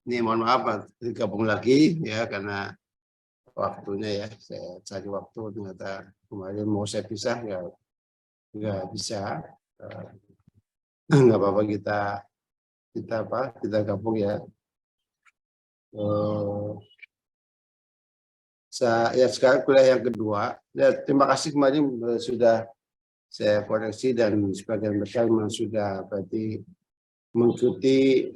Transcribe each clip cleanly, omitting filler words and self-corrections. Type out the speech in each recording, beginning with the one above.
Ini mohon maaf gabung lagi ya karena waktunya ya saya cari waktu ternyata kemarin mau saya pisah nggak bisa. Nggak apa-apa kita gabung ya. Ya sekarang kuliah yang kedua. Ya, terima kasih kemarin sudah saya koreksi dan sebagian besar memang sudah berarti mengikuti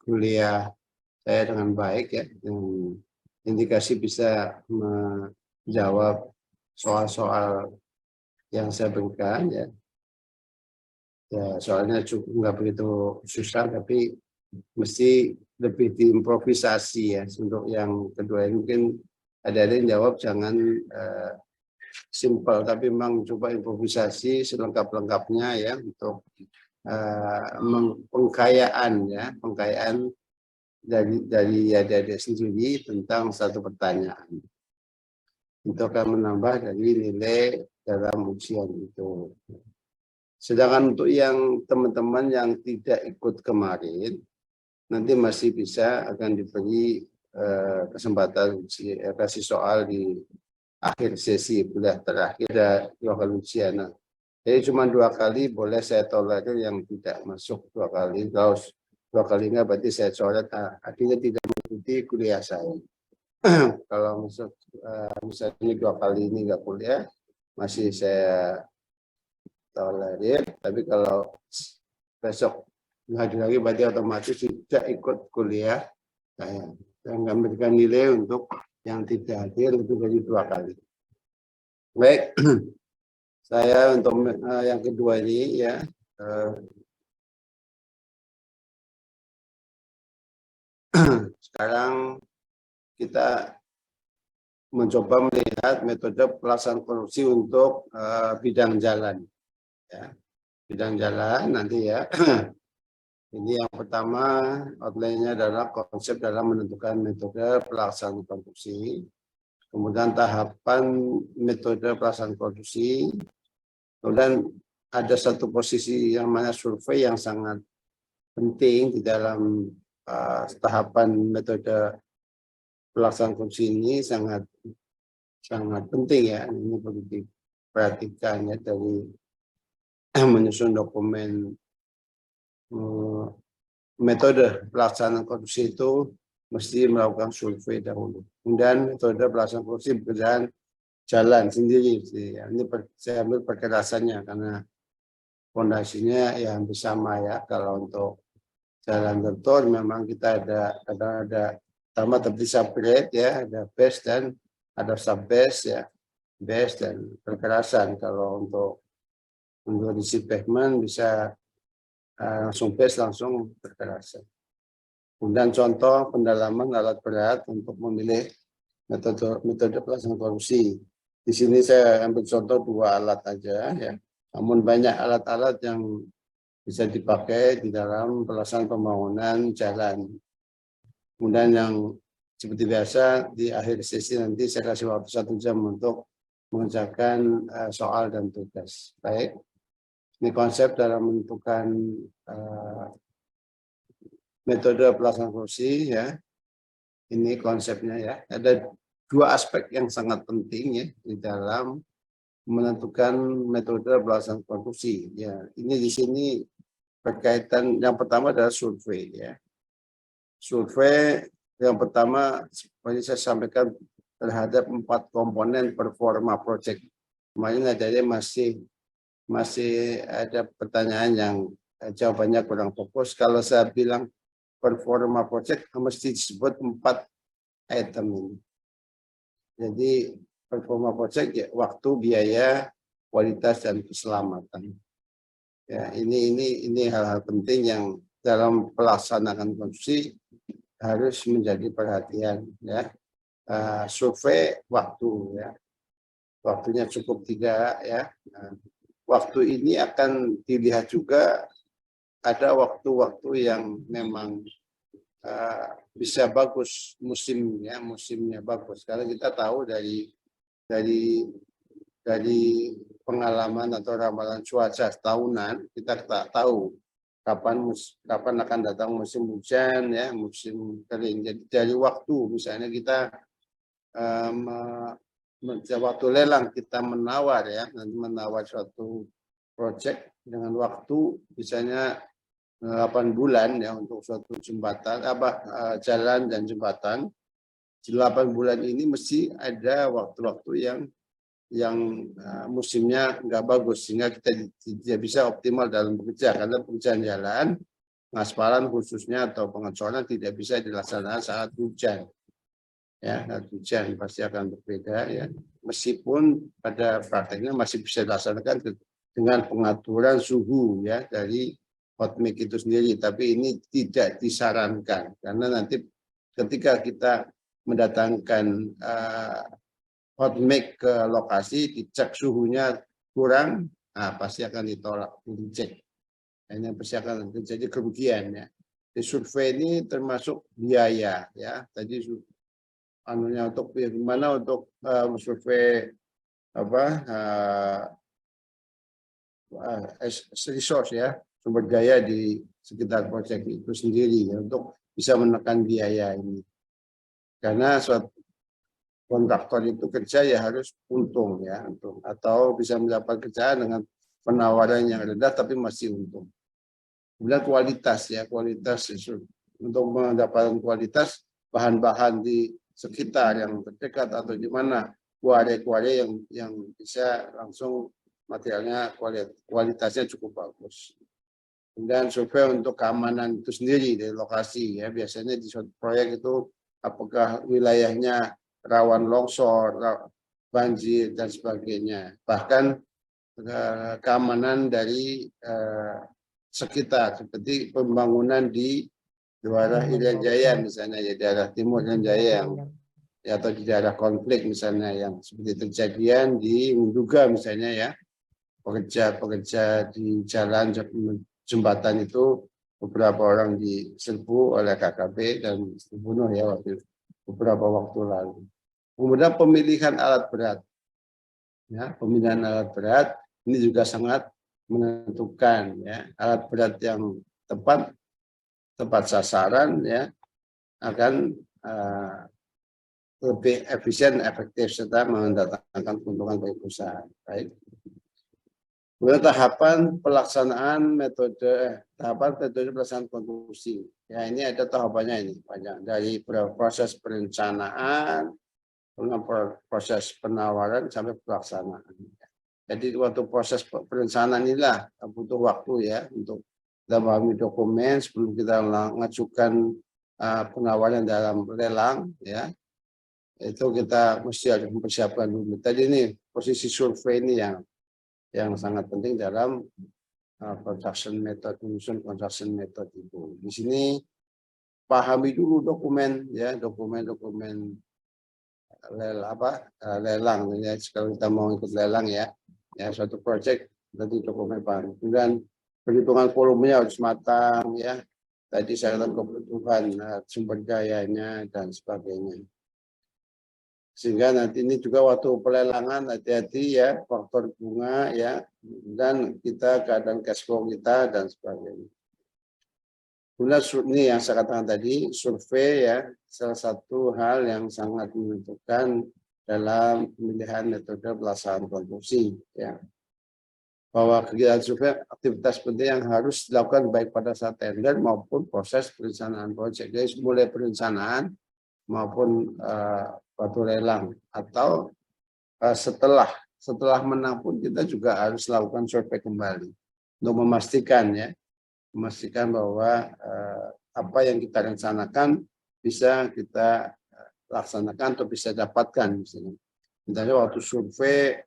kuliah saya dengan baik ya, dengan indikasi bisa menjawab soal-soal yang saya berikan ya. Ya soalnya cukup nggak begitu susah tapi mesti lebih diimprovisasi ya. Untuk yang kedua ini mungkin ada yang jawab jangan simple tapi memang coba improvisasi selengkap-lengkapnya ya untuk pengkayaan dari sendiri tentang satu pertanyaan. Itu akan menambah dari nilai dalam ujian itu. Sedangkan untuk yang teman-teman yang tidak ikut kemarin, nanti masih bisa akan diberi kesempatan kasih soal di akhir sesi kuliah terakhir ada 2 kali ujian. Nah, jadi cuma 2 kali boleh saya tolerir yang tidak masuk 2 kali. Kalau 2 kali enggak berarti saya coret, artinya tidak mengikuti kuliah saya. Kalau misalnya 2 kali ini enggak kuliah, masih saya tolerir. Tapi kalau besok hadir lagi berarti otomatis tidak ikut kuliah saya. Saya nggak memberikan nilai untuk yang tidak hadir lebih dari 2 kali. Baik, saya untuk yang kedua ini ya. Sekarang kita mencoba melihat metode pelaksanaan korupsi untuk bidang jalan. Ya. Bidang jalan nanti ya. Ini yang pertama outline-nya adalah konsep dalam menentukan metode pelaksanaan korupsi. Kemudian tahapan metode pelaksanaan korupsi. Kemudian ada satu posisi yang mana survei yang sangat penting di dalam tahapan metode pelaksanaan korupsi ini sangat penting ya. Ini perlu diperhatikan ya dari menyusun dokumen metode pelaksanaan korupsi itu mesti melakukan survei dahulu. Kemudian metode pelaksanaan korupsi berjalan jalan sendiri. Ya. Ini saya ambil perkerasannya karena fondasinya ya hampir sama ya. Kalau untuk jalan tertur memang kita ada pertama terdiri separate ya, ada base dan ada sub base ya, base dan perkerasan. Kalau untuk isi pavement bisa langsung base langsung perkerasan. Kemudian contoh pendalaman alat berat untuk memilih metode pelaksanaan korupsi. Di sini saya ambil contoh 2 alat aja ya. Namun banyak alat-alat yang bisa dipakai di dalam pelaksanaan pembangunan jalan. Kemudian yang seperti biasa di akhir sesi nanti saya kasih waktu 1 jam untuk mengerjakan soal dan tugas. Baik, ini konsep dalam menentukan metode pelaksanaan korupsi ya. Ini konsepnya ya. Ada 2 aspek yang sangat penting ya di dalam menentukan metode pelaksanaan korupsi. Ya, ini di sini berkaitan yang pertama adalah survei ya. Survei yang pertama seperti saya sampaikan terhadap 4 komponen performa project. Kemarin adanya masih ada pertanyaan yang jawabannya kurang fokus. Kalau saya bilang performa project mesti disebut 4 item ini. Jadi performa project ya waktu, biaya, kualitas dan keselamatan. Ya, ini hal-hal penting yang dalam pelaksanaan konstruksi harus menjadi perhatian ya. Survei waktu ya. Waktunya cukup tidak ya. Waktu ini akan dilihat juga ada waktu-waktu yang memang bisa bagus musimnya bagus karena kita tahu dari pengalaman atau ramalan cuaca tahunan kita tak tahu kapan akan datang musim hujan ya, musim kering. Jadi dari waktu misalnya kita waktu lelang kita menawar ya, menawar suatu proyek dengan waktu misalnya 8 bulan ya untuk suatu jembatan jalan dan jembatan. 8 bulan ini mesti ada waktu-waktu yang musimnya nggak bagus sehingga kita tidak bisa optimal dalam bekerja karena pekerjaan jalan pengaspalan khususnya atau pengecoran tidak bisa dilaksanakan saat hujan ya, saat hujan pasti akan berbeda ya, meskipun pada prakteknya masih bisa dilaksanakan dengan pengaturan suhu ya dari hot mic itu sendiri, tapi ini tidak disarankan karena nanti ketika kita mendatangkan hot mic ke lokasi, dicek suhunya kurang, pasti akan ditolak, dicek. Ini pasti akan terjadi kerugian ya. Di survei ini termasuk biaya ya. Tadi anunya untuk bagaimana untuk survei resource ya, sumber daya di sekitar proyek itu sendiri ya, untuk bisa menekan biaya ini. Karena suatu kontraktor itu kerja ya harus untung ya, untung, atau bisa mendapat kerjaan dengan penawaran yang rendah tapi masih untung. Kemudian kualitas ya, kualitas untuk mendapatkan kualitas bahan-bahan di sekitar yang terdekat atau di mana kuare-kuare yang bisa langsung materialnya kualitasnya cukup bagus. Kemudian survei untuk keamanan itu sendiri dari lokasi ya, biasanya di suatu proyek itu apakah wilayahnya rawan longsor, banjir dan sebagainya. Bahkan keamanan dari sekitar seperti pembangunan di daerah Irian Jaya misalnya ya, daerah timur Irian Jaya yang ya, atau di daerah konflik misalnya yang seperti kejadian di Menduga misalnya ya, pekerja di jalan jembatan itu beberapa orang diserbu oleh KKB dan dibunuh ya beberapa waktu lalu. Kemudian pemilihan alat berat ya, pemilihan alat berat ini juga sangat menentukan ya, alat berat yang tepat sasaran ya akan lebih efisien, efektif serta mendatangkan keuntungan bagi perusahaan. Baik. Kemudian tahapan metode pelaksanaan konstruksi. Ya ini ada tahapannya ini banyak, dari proses perencanaan, proses penawaran sampai pelaksanaan. Jadi waktu proses perencanaan inilah butuh waktu ya untuk kita memahami dokumen sebelum kita mengajukan penawaran dalam lelang ya. Itu kita mesti harus mempersiapkan dulu. Tadi ini posisi survei ini yang sangat penting dalam construction method, menyusun construction method itu. Di sini pahami dulu dokumen ya, dokumen lelang ya. Kalau kita mau ikut lelang ya suatu proyek nanti dokumen paham. Kemudian perhitungan volumenya harus matang ya. Tadi saya katakan kebutuhan sumber dayanya dan sebagainya. Sehingga nanti ini juga waktu pelelangan hati-hati ya, faktor bunga ya, dan kita keadaan cash flow kita dan sebagainya. Kemudian ini yang saya katakan tadi, survei ya, salah satu hal yang sangat menentukan dalam pemilihan metode pelaksanaan konstruksi ya. Bahwa kegiatan survei aktivitas penting yang harus dilakukan baik pada saat tender maupun proses perencanaan proyek. Jadi mulai perencanaan maupun waktu lelang atau setelah menang pun kita juga harus lakukan survei kembali untuk memastikan bahwa apa yang kita rencanakan bisa kita laksanakan atau bisa dapatkan misalnya waktu survei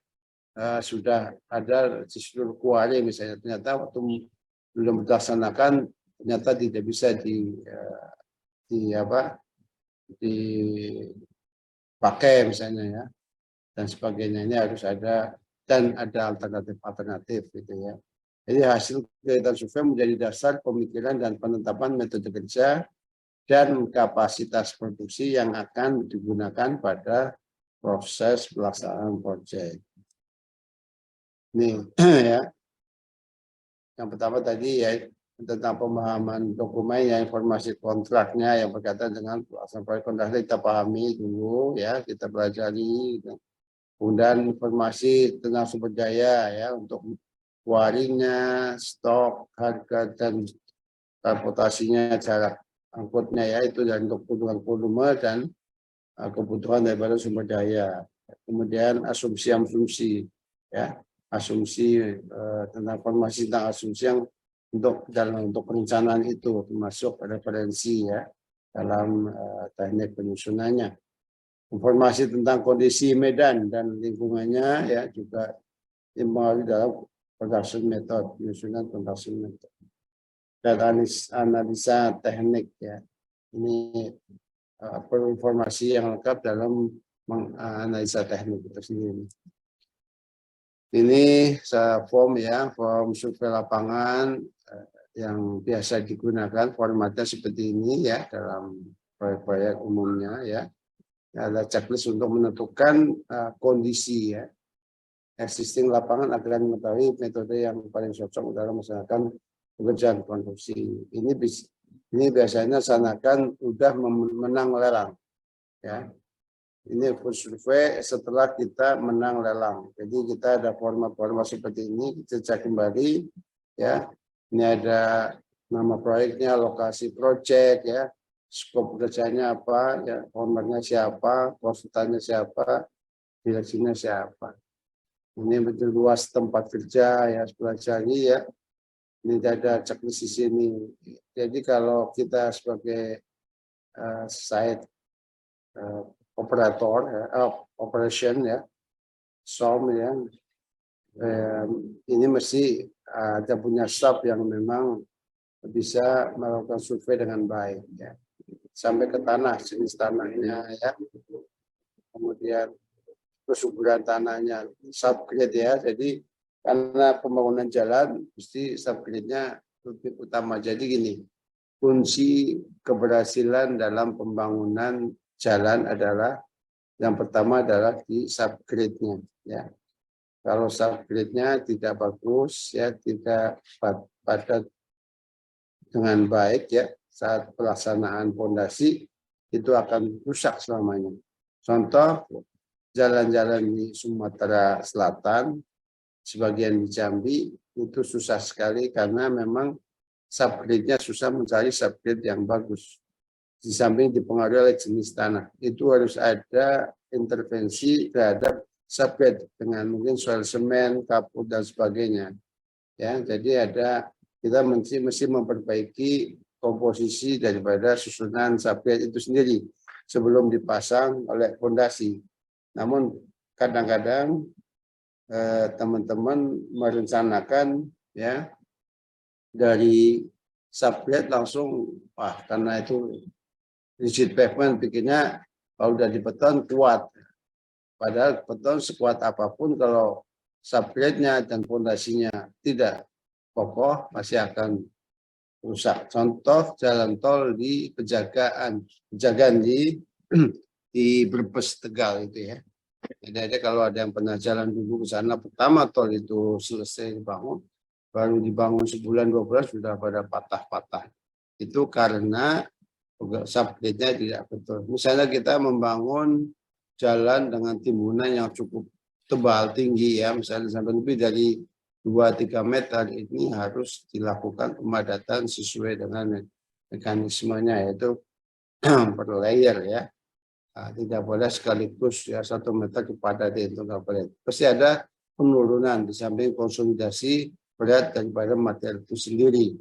sudah ada di seluruh kuare misalnya, ternyata waktu belum dilaksanakan ternyata tidak bisa dipakai misalnya ya dan sebagainya. Ini harus ada dan ada alternatif gitu ya. Jadi hasil kegiatan survei menjadi dasar pemikiran dan penetapan metode kerja dan kapasitas produksi yang akan digunakan pada proses pelaksanaan proyek. Nih ya, yang pertama tadi ya tentang pemahaman dokumennya, informasi kontraknya yang berkaitan dengan pelaksanaan proyek kontrak kita pahami dulu ya, kita pelajari. Kemudian informasi tentang sumber daya ya untuk waringnya, stok, harga dan transportasinya, jarak angkutnya ya itu dan untuk kebutuhan volume dan kebutuhan daripada sumber daya. Kemudian asumsi-asumsi ya, asumsi tentang informasi tentang asumsi yang untuk perencanaan itu termasuk referensi ya dalam teknik penyusunannya. Informasi tentang kondisi medan dan lingkungannya ya juga dipengaruhi dalam production method, penyusunan production method. Dan analisa teknik ya. Ini perlu informasi yang lengkap dalam menganalisa teknik itu sendiri. Ini form ya, form survei lapangan yang biasa digunakan, formatnya seperti ini ya dalam proyek-proyek umumnya ya. Ada checklist untuk menentukan kondisi ya existing lapangan agar mengetahui metode yang paling cocok dalam melaksanakan pekerjaan konstruksi. Ini biasanya seakan udah menang lelang ya. Ini survei setelah kita menang lelang. Jadi kita ada format-format seperti ini, kita cek kembali ya. Ini ada nama proyeknya, lokasi proyek ya, skop kerjanya apa, ya, ownernya siapa, konsultannya siapa, direksinya siapa. Ini betul luas tempat kerja ya, pelajari ya. Ini ada checklist di sini. Jadi kalau kita sebagai site operator, ya, operation ya, SOM ya, ini mesti ada punya staff yang memang bisa melakukan survei dengan baik ya. Sampai ke tanah, jenis tanahnya ya, kemudian kesuburan tanahnya, subgrade ya. Jadi karena pembangunan jalan mesti subgrade-nya lebih utama. Jadi gini, kunci keberhasilan dalam pembangunan jalan adalah yang pertama adalah di subgrade-nya ya. Kalau subgrade-nya tidak bagus ya, tidak padat dengan baik ya, saat pelaksanaan fondasi itu akan rusak selamanya. Contoh, jalan-jalan di Sumatera Selatan, sebagian di Jambi, itu susah sekali karena memang subgrade-nya susah mencari subgrade yang bagus. Di samping dipengaruhi oleh jenis tanah. Itu harus ada intervensi terhadap subgrade dengan mungkin soil semen, kapur, dan sebagainya. Ya, jadi kita mesti memperbaiki komposisi daripada susunan subgrade itu sendiri sebelum dipasang oleh fondasi. Namun kadang-kadang teman-teman merencanakan ya dari subgrade langsung karena itu rigid pavement bikinnya kalau udah dibeton kuat. Padahal beton sekuat apapun kalau subgrade-nya dan fondasinya tidak kokoh masih akan rusak. Contoh jalan tol di Pejagaan di Brebes Tegal itu ya. Jadi kalau ada yang pernah jalan dulu ke sana, pertama tol itu selesai dibangun, baru dibangun sebulan 2 bulan sudah pada patah-patah. Itu karena subgrade-nya tidak betul. Misalnya kita membangun jalan dengan timbunan yang cukup tebal, tinggi ya, misalnya sampai lebih dari 2-3 meter, ini harus dilakukan pemadatan sesuai dengan mekanismenya, yaitu per layer ya. Nah, tidak boleh sekaligus ya 1 meter dipadati, itu nggak boleh. Pasti ada penurunan di samping konsolidasi berat daripada material itu sendiri.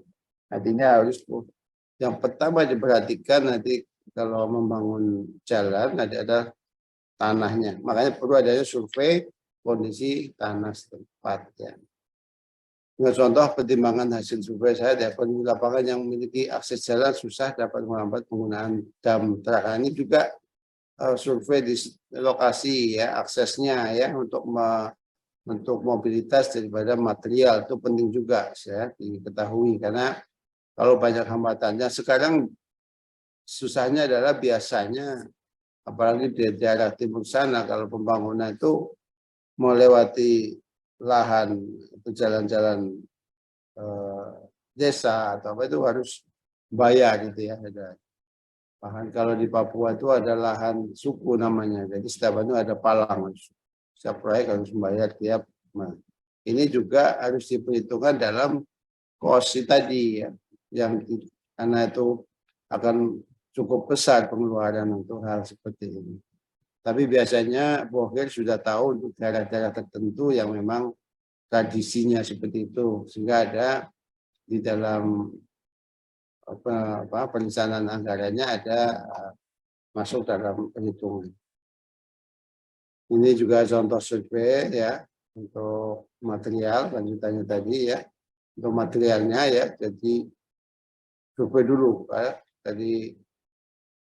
Artinya harus yang pertama diperhatikan nanti kalau membangun jalan ada tanahnya. Makanya perlu adanya survei kondisi tanah setempat ya. Dengan contoh pertimbangan hasil survei saya dapat di lapangan yang memiliki akses jalan susah dapat menghambat penggunaan dam terak. Ini juga survei di lokasi ya, aksesnya ya untuk mobilitas daripada material itu penting juga ya diketahui, karena kalau banyak hambatannya sekarang susahnya adalah biasanya apalagi di daerah timur sana kalau pembangunan itu melewati lahan atau jalan-jalan desa atau apa itu harus bayar gitu ya. Ada lahan kalau di Papua itu ada lahan suku namanya. Jadi setiap itu ada palang. Setiap proyek harus membayar tiap. Nah, ini juga harus diperhitungkan dalam kosti tadi ya, yang karena itu akan cukup besar pengeluaran untuk hal seperti ini. Tapi biasanya Bohir sudah tahu untuk daerah-daerah tertentu yang memang tradisinya seperti itu, sehingga ada di dalam perencanaan anggarannya ada masuk dalam perhitungan. Ini juga contoh survei ya untuk material lanjutannya tadi ya. Untuk materialnya ya, jadi survei dulu ya. Tadi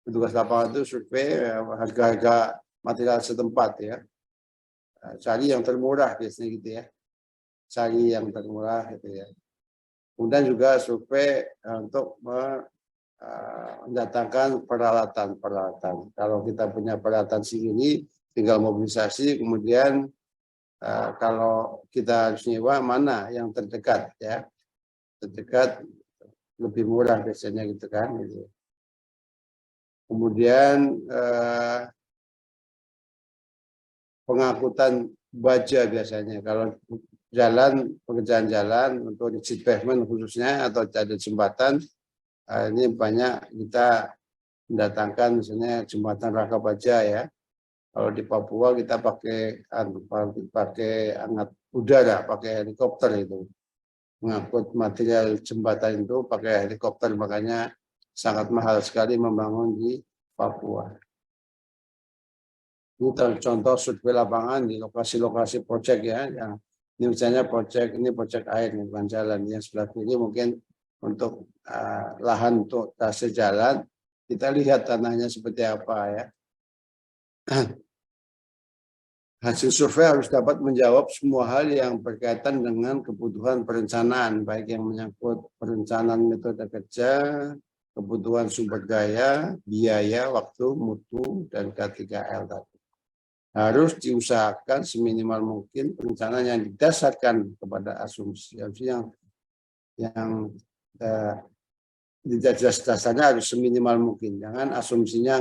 petugas lapangan itu survei harga-harga material setempat ya. Cari yang termurah biasanya gitu ya. Cari yang termurah gitu ya. Kemudian juga survei untuk mendatangkan peralatan-peralatan. Kalau kita punya peralatan sendiri, tinggal mobilisasi. Kemudian kalau kita harus nyewa, mana yang terdekat ya, terdekat lebih murah biasanya gitu kan. Gitu. Kemudian pengangkutan baja biasanya. Kalau jalan, pekerjaan jalan untuk seat pavement khususnya atau ada jembatan, ini banyak kita mendatangkan misalnya jembatan Raka Baja ya. Kalau di Papua kita pakai angkat udara, pakai helikopter itu. Mengangkut material jembatan itu pakai helikopter, makanya sangat mahal sekali membangun di Papua. Ini contoh survei lapangan di lokasi-lokasi proyek ya, yang ini misalnya proyek air nih, bukan jalan. Yang sebelah kiri mungkin untuk lahan untuk trase jalan, kita lihat tanahnya seperti apa ya. Hasil survei harus dapat menjawab semua hal yang berkaitan dengan kebutuhan perencanaan, baik yang menyangkut perencanaan metode kerja, kebutuhan sumber daya, biaya, waktu, mutu, dan K3L tadi. Harus diusahakan seminimal mungkin perencanaan yang didasarkan kepada asumsi yang dasarnya harus seminimal mungkin. Jangan asumsinya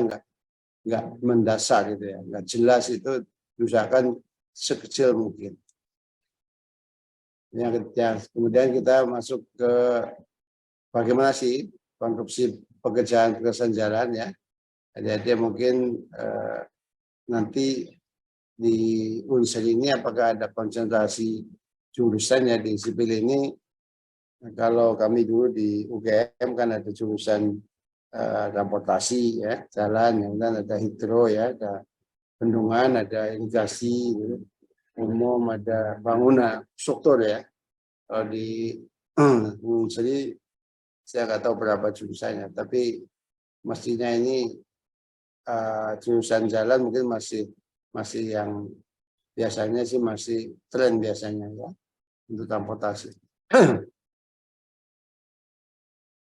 enggak mendasar gitu ya, enggak jelas, itu diusahakan sekecil mungkin. Yang kemudian kita masuk ke bagaimana sih konstruksi pekerjaan jalan ya. Jadi mungkin nanti di unsur ini apakah ada konsentrasi jurusan ya di sipil ini. Kalau kami dulu di UGM kan ada jurusan transportasi ya, jalan, kemudian ada hidro ya, ada bendungan, ada irigasi umum, ada bangunan struktur ya. Kalau di jadi saya nggak tahu berapa jurusannya, tapi mestinya ini jurusan jalan mungkin masih yang biasanya sih masih tren biasanya ya untuk transportasi.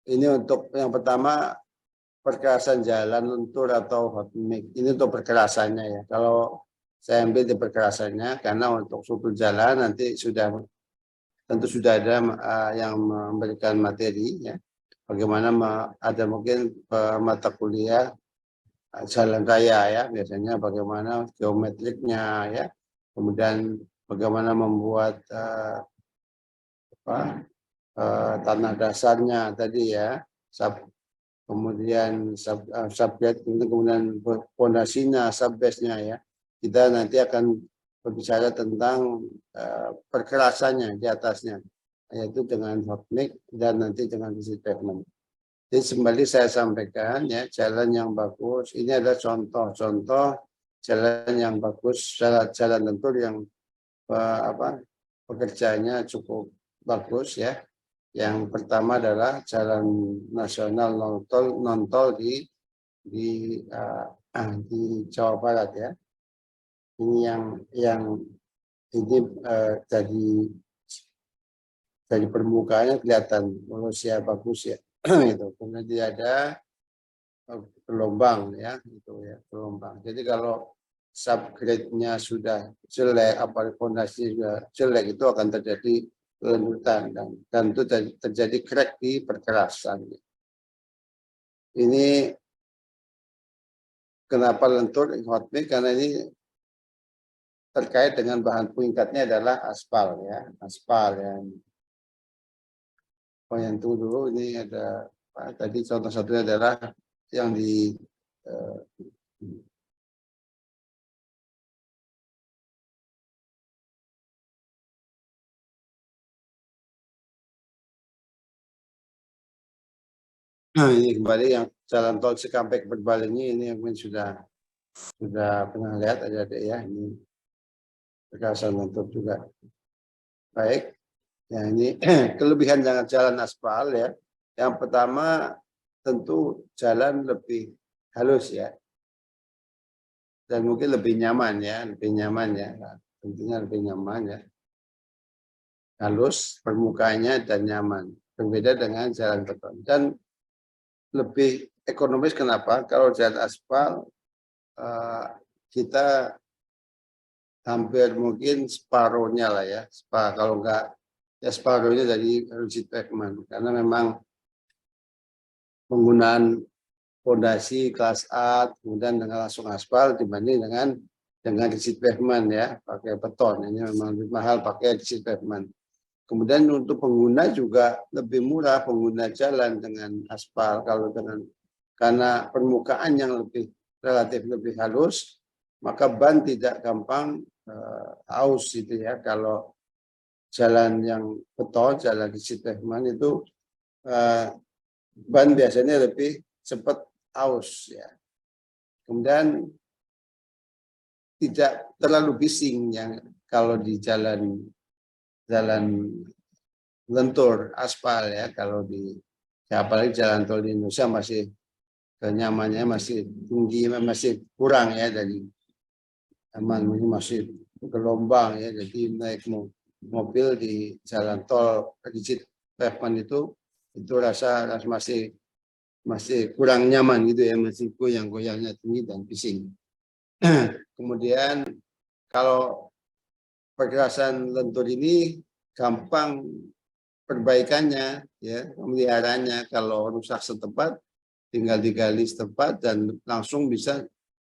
Ini untuk yang pertama perkerasan jalan lentur atau hot mix. Ini untuk perkerasannya ya. Kalau saya ambil di perkerasannya karena untuk struktur jalan nanti tentu sudah ada yang memberikan materi ya. Bagaimana ada mungkin mata kuliah jalan raya ya, biasanya bagaimana geometriknya ya. Kemudian bagaimana membuat tanah dasarnya tadi ya, kemudian subbed, kemudian fondasinya, subbase-nya ya. Kita nanti akan berbicara tentang perkerasannya di atasnya, yaitu dengan hot mix dan nanti dengan seat pavement. Jadi kembali saya sampaikan ya, jalan yang bagus ini adalah contoh-contoh jalan yang bagus, jalan lentur yang pekerjaannya cukup bagus ya. Yang pertama adalah jalan nasional non tol di Jawa Barat ya. Ini yang ini dari permukaannya kelihatan manusia bagus ya. Itu kemudian dia ada gelombang ya, itu ya gelombang. Jadi kalau subgrade-nya sudah jelek, apalagi fondasi juga jelek, itu akan terjadi lendutan dan itu terjadi crack di perkerasan. Ini kenapa lentur hot mix, karena ini terkait dengan bahan pengikatnya adalah aspal ya, aspal yang yang tunggu dulu, ini ada tadi contoh satunya adalah yang di nah, ini kembali yang jalan tol Cikampek Purbalingga ini yang sudah pernah lihat ada ya, ini perkerasan lentur juga. Baik, ya ini kelebihan jalan aspal ya. Yang pertama tentu jalan lebih halus ya, dan mungkin lebih nyaman ya, tentunya lebih nyaman ya, halus permukaannya dan nyaman, berbeda dengan jalan beton dan lebih ekonomis. Kenapa? Kalau jalan aspal kita hampir mungkin separuhnya lah ya, kalau enggak ya separuhnya dari rigid pavement, karena memang penggunaan fondasi kelas A kemudian dengan langsung aspal dibanding dengan rigid pavement ya, pakai beton. Ini memang lebih mahal pakai rigid pavement. Kemudian untuk pengguna juga lebih murah pengguna jalan dengan aspal karena permukaan yang relatif lebih halus, maka ban tidak gampang aus gitu ya. Kalau jalan yang beton, jalan rigid pavement itu ban biasanya lebih cepat aus ya. Kemudian tidak terlalu bising yang kalau di jalan lentur aspal ya. Kalau apalagi jalan tol di Indonesia masih kenyamanannya masih tinggi, masih kurang ya, dari aman, masih gelombang ya, jadi naik mobil di jalan tol rigid pavement itu rasa masih kurang nyaman gitu ya, masih goyang-goyangnya tinggi dan bising. Kemudian kalau perkerasan lentur ini gampang perbaikannya ya, pemeliharaannya. Kalau rusak setempat tinggal digali setempat dan langsung bisa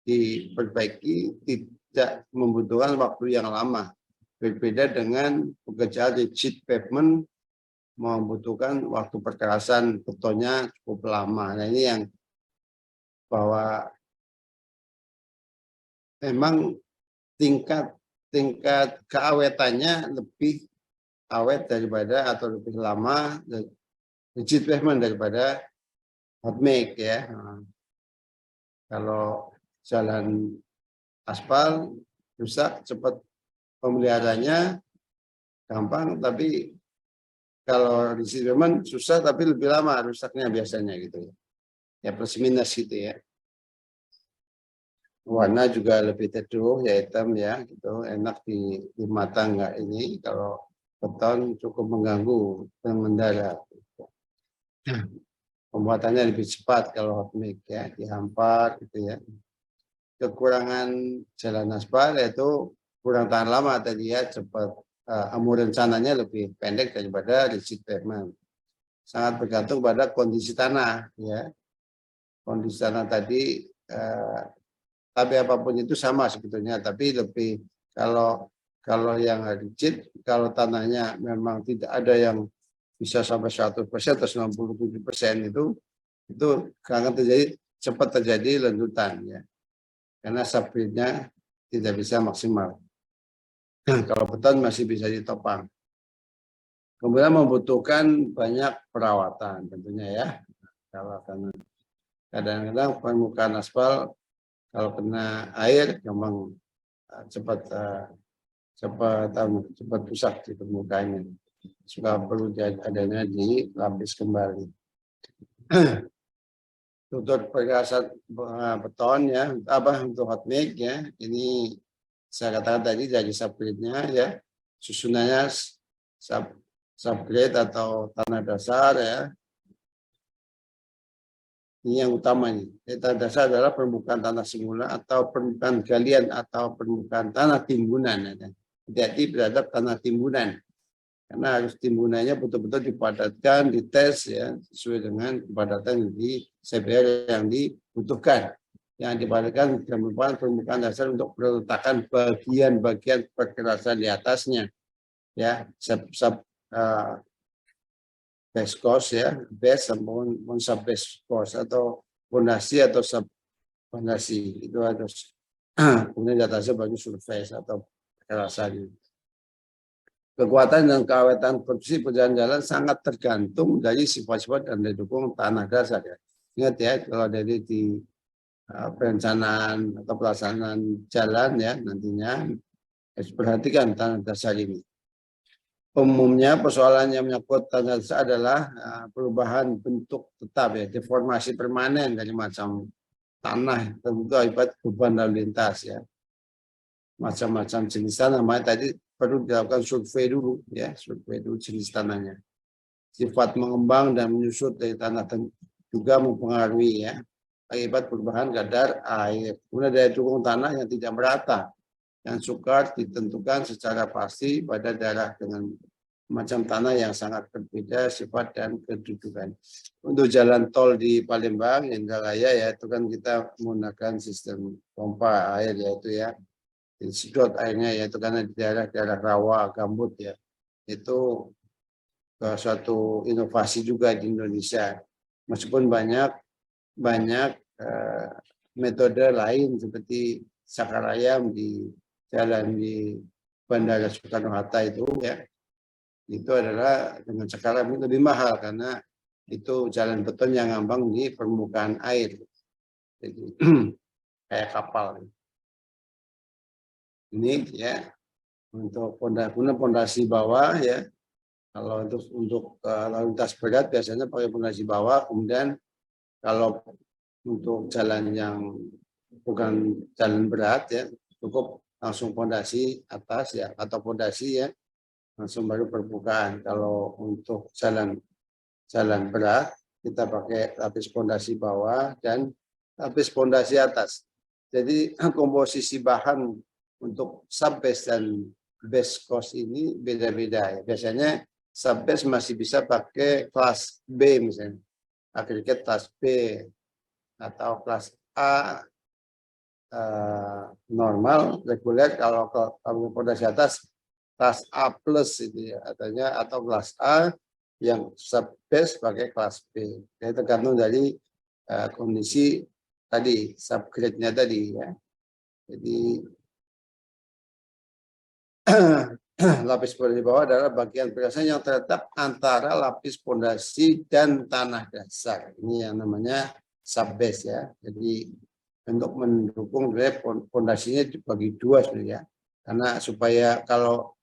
diperbaiki, tidak membutuhkan waktu yang lama. Berbeda dengan pekerjaan rigid pavement membutuhkan waktu perkerasan betonnya cukup lama. Nah, ini yang bahwa memang tingkat keawetannya lebih awet daripada atau lebih lama rigid pavement daripada hot mix ya. Kalau jalan aspal rusak cepat, pemeliharaannya gampang, tapi kalau rigid pavement susah tapi lebih lama rusaknya biasanya gitu ya. Ya plus minus gitu ya. Warna juga lebih teduh ya, hitam ya, gitu, enak di mata enggak ini. Kalau beton cukup mengganggu pengendara. Pembuatannya lebih cepat kalau hot mix ya, dihampar gitu ya. Kekurangan jalan aspal yaitu kurang tahan lama tadi ya, cepat umur rencananya lebih pendek daripada rigid pavement. Sangat bergantung pada kondisi tanah ya. Kondisi tanah tadi tapi apapun itu sama sebetulnya, tapi lebih kalau yang rigid, kalau tanahnya memang tidak ada yang bisa sampai 100% atau 97% itu akan cepat terjadi lendutan ya, karena subgridnya tidak bisa maksimal. Kalau beton masih bisa ditopang. Kemudian membutuhkan banyak perawatan tentunya ya. Kalau kadang-kadang permukaan aspal kalau kena air memang cepat rusak di permukaannya. Sudah perlu adanya dilapis kembali. Untuk perkerasan beton ya, untuk hot mix ya, ini saya katakan tadi dari subgridnya ya, susunannya subgrade atau tanah dasar ya. Ini yang utama nih. Tanah dasar adalah permukaan tanah semula atau permukaan galian atau permukaan tanah timbunan. Ya. Jadi beradab tanah timbunan. Karena harus timbunannya betul-betul dipadatkan, dites ya sesuai dengan kepadatan di CPR yang dibutuhkan. Yang dipadatkan merupakan permukaan dasar untuk peletakan bagian-bagian perkerasan di atasnya, ya base course ya, base maupun sub base course atau fondasi atau sub fondasi itu harus kemudian di atasnya bagi surface atau perkerasan. Kekuatan dan keawetan konstruksi perjalanan jalan sangat tergantung dari sifat-sifat dan didukung tanah dasar ya. Ingat ya, kalau dari di perencanaan atau pelaksanaan jalan ya nantinya harus perhatikan tanah dasar ini. Umumnya persoalan yang menyangkut tanah dasar adalah perubahan bentuk tetap ya, deformasi permanen dari macam tanah tentu akibat beban lalu lintas ya. Macam-macam jenis tanah, namanya tadi perlu dilakukan survei dulu ya, survei dulu jenis tanahnya. Sifat mengembang dan menyusut dari tanah juga mempengaruhi ya akibat perubahan kadar air. Kemudian daya dukung tanah yang tidak merata, yang sukar ditentukan secara pasti pada daerah dengan macam tanah yang sangat berbeda sifat dan kedudukan. Untuk jalan tol di Palembang, Indralaya ya itu kan kita menggunakan sistem pompa air yaitu ya. Sedot airnya yaitu karena di daerah-daerah rawa, gambut ya. Itu suatu inovasi juga di Indonesia. Meskipun banyak metode lain seperti Sakarayam di jalan di Bandara Soekarno-Hatta itu ya. Itu adalah dengan Sakarayam itu lebih mahal karena itu jalan beton yang ngambang di permukaan air. Jadi kayak kapal. Ini ya untuk pondasi bawah ya. Kalau untuk lalu lintas berat biasanya pakai pondasi bawah. Kemudian kalau untuk jalan yang bukan jalan berat ya cukup langsung pondasi atas ya atau pondasi ya langsung baru permukaan. Kalau untuk jalan berat kita pakai lapis pondasi bawah dan lapis pondasi atas. Jadi komposisi bahan untuk subbase dan base course ini beda-beda ya. Biasanya subbase masih bisa pakai kelas B misalnya. Agregat kelas B atau kelas A normal, reguler. Kalau pondasi atas kelas A plus itu ya katanya atau kelas A yang subbase pakai kelas B. Jadi tergantung dari kondisi tadi subgrade-nya tadi ya. Jadi lapis pondasi bawah adalah bagian perasan yang terletak antara lapis pondasi dan tanah dasar. Ini yang namanya subbase ya. Jadi untuk mendukung pondasinya dibagi dua sebenarnya. Karena supaya kalau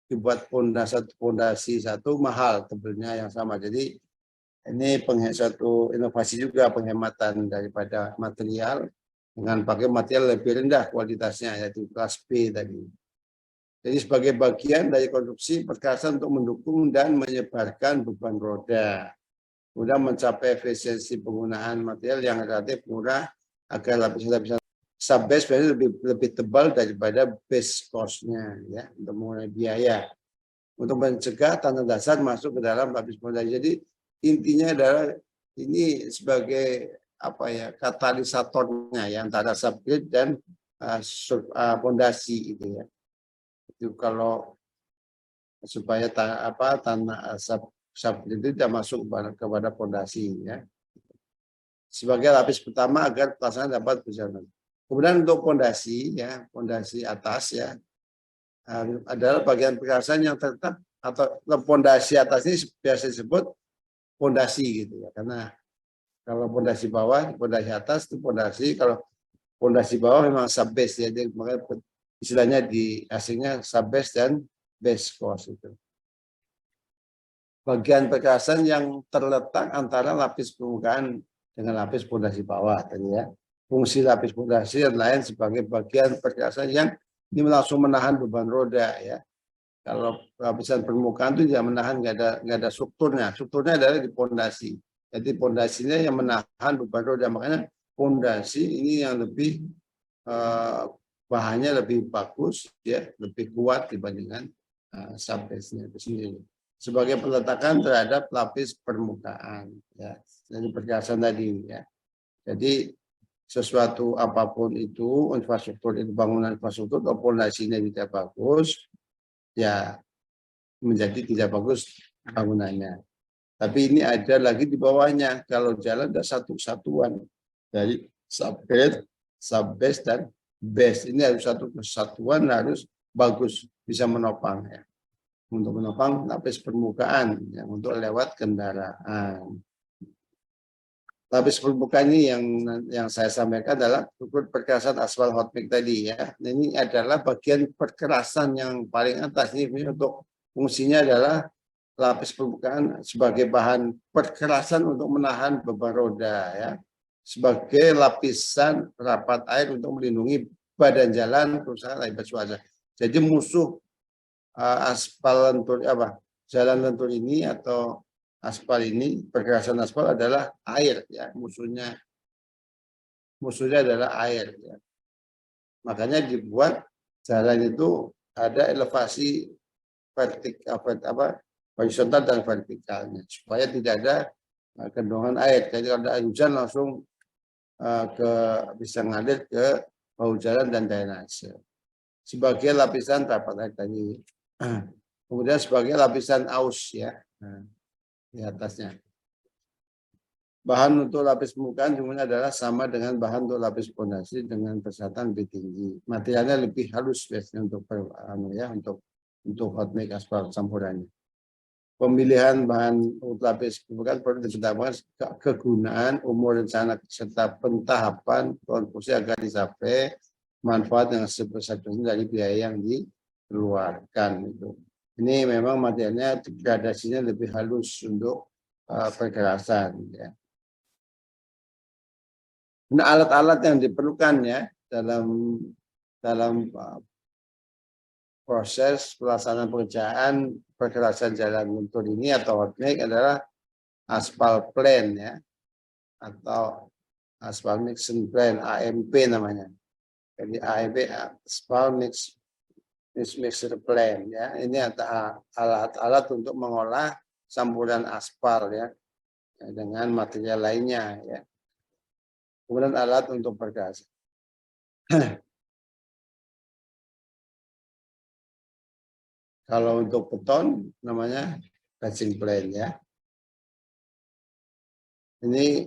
dibuat pondasi satu mahal tebelnya yang sama. Jadi ini satu inovasi juga penghematan daripada material dengan pakai material lebih rendah kualitasnya yaitu kelas B tadi. Jadi sebagai bagian dari konstruksi perkerasan untuk mendukung dan menyebarkan beban roda. Kemudian mencapai efisiensi penggunaan material yang relatif murah agar lapisan-lapisan subbase lebih tebal daripada base cost-nya ya untuk mengurangi biaya. Untuk mencegah tanah dasar masuk ke dalam lapis pondasi. Jadi intinya adalah ini sebagai apa ya katalisatornya ya antara subgrade dan pondasi itu ya. Itu kalau supaya tanah subgrade itu tidak masuk kepada pondasi ya. Sebagai lapis pertama agar pelaksanaan dapat berjalan. Kemudian untuk pondasi ya, pondasi atas ya adalah bagian perkerasan yang tetap atau pondasi atas ini biasa disebut pondasi gitu ya. Karena kalau pondasi bawah, pondasi atas itu pondasi, kalau pondasi bawah memang subbase ya. Jadi makanya istilahnya di aslinya subbase dan base course itu. Bagian perkerasan yang terletak antara lapis permukaan dengan lapis pondasi bawah tadi ya. Fungsi lapis pondasi dan lain sebagai bagian perkerasan yang ini langsung menahan beban roda ya. Kalau lapisan permukaan itu tidak menahan, nggak ada strukturnya. Strukturnya adalah di pondasi. Jadi pondasinya yang menahan beban roda. Makanya pondasi ini yang lebih bahannya lebih bagus ya, lebih kuat dibandingkan subbase-nya itu sendiri. sebagai peletakan terhadap lapis permukaan ya dari perkerasan tadi ya. Jadi sesuatu apapun itu infrastruktur itu bangunan infrastruktur atau fondasinya tidak bagus ya menjadi tidak bagus bangunannya. Tapi ini ada lagi di bawahnya kalau jalan ada satu satuan dari subbase, subbase dan base ini harus satu kesatuan harus bagus bisa menopang ya. Untuk menopang lapis permukaan ya, untuk lewat kendaraan. Lapis permukaan ini yang saya sampaikan adalah ukur perkerasan aspal hot mix tadi ya. Ini adalah bagian perkerasan yang paling atas ini untuk fungsinya adalah lapis permukaan sebagai bahan perkerasan untuk menahan beban roda ya. Sebagai lapisan rapat air untuk melindungi badan jalan kerusakan akibat cuaca. Jadi musuh aspal lentur jalan lentur ini atau aspal ini perkerasan aspal adalah air ya musuhnya adalah air ya. Makanya dibuat jalan itu ada elevasi horizontal dan vertikalnya supaya tidak ada gendongan air. Jadi kalau ada hujan langsung bisa ngalir ke bahu jalan dan drainase. Sebagai lapisan rapat air tadi. Kemudian sebagai lapisan aus ya di atasnya. Bahan untuk lapis permukaan jumlahnya adalah sama dengan bahan untuk lapis fondasi dengan persatuan lebih tinggi. Materialnya lebih halus biasanya untuk hot mix aspal campurannya. Pemilihan bahan untuk lapis permukaan perlu ditetapkan kegunaan, umur rencana serta pentahapan konstruksi agar dicapai manfaat yang sebesar-besarnya dari biaya yang dikeluarkan itu. Ini memang materialnya gradasinya lebih halus untuk perkerasan ya. Nah, alat-alat yang diperlukan ya dalam proses pelaksanaan pekerjaan perkerasan jalan lentur ini atau hot mix adalah aspal plan ya atau aspal mixing plan AMP namanya. Jadi AMP aspal mixer plan ya. Ini ada alat-alat untuk mengolah campuran aspal ya dengan material lainnya ya. Kemudian alat untuk perkerasan. Kalau untuk beton namanya batching plan ya. Ini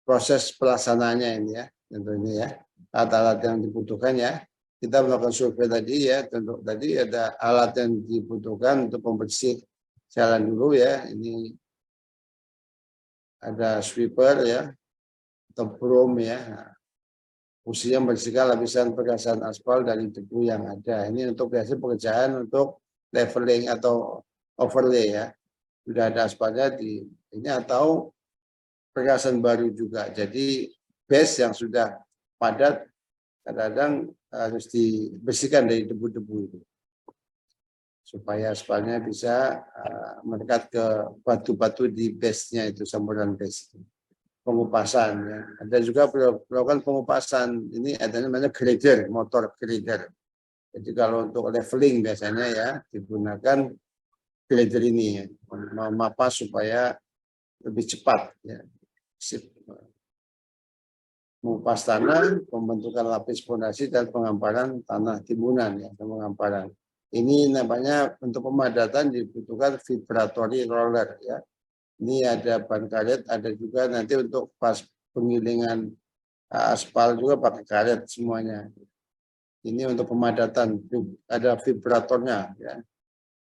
proses pelaksanaannya ini ya, tentu ini ya. Alat-alat yang dibutuhkan ya. Kita melakukan survei tadi ya, tentu tadi ada alat yang dibutuhkan untuk pembersih jalan dulu ya. Ini ada sweeper ya, atau broom ya. Fungsinya membersihkan lapisan perkerasan aspal dari debu yang ada. Ini untuk biasa pekerjaan untuk leveling atau overlay ya. Sudah ada aspalnya di ini atau perkerasan baru juga. Jadi base yang sudah padat kadang-kadang harus dibersihkan dari debu-debu itu. Supaya aspalnya bisa mendekat ke batu-batu di base-nya itu, sampuran base. Pengupasan ya. Ada juga melakukan pengupasan. Ini ada namanya grader, motor grader. Jadi kalau untuk leveling biasanya ya digunakan grader ini ya, memapas supaya lebih cepat ya. Mengupas tanah, pembentukan lapis fondasi dan pengamparan tanah timbunan ya, pengamparan. Ini namanya untuk pemadatan dibutuhkan vibratory roller ya. Ini ada ban karet, ada juga nanti untuk pas penggilingan aspal juga pakai karet semuanya. Ini untuk pemadatan, ada vibratornya ya,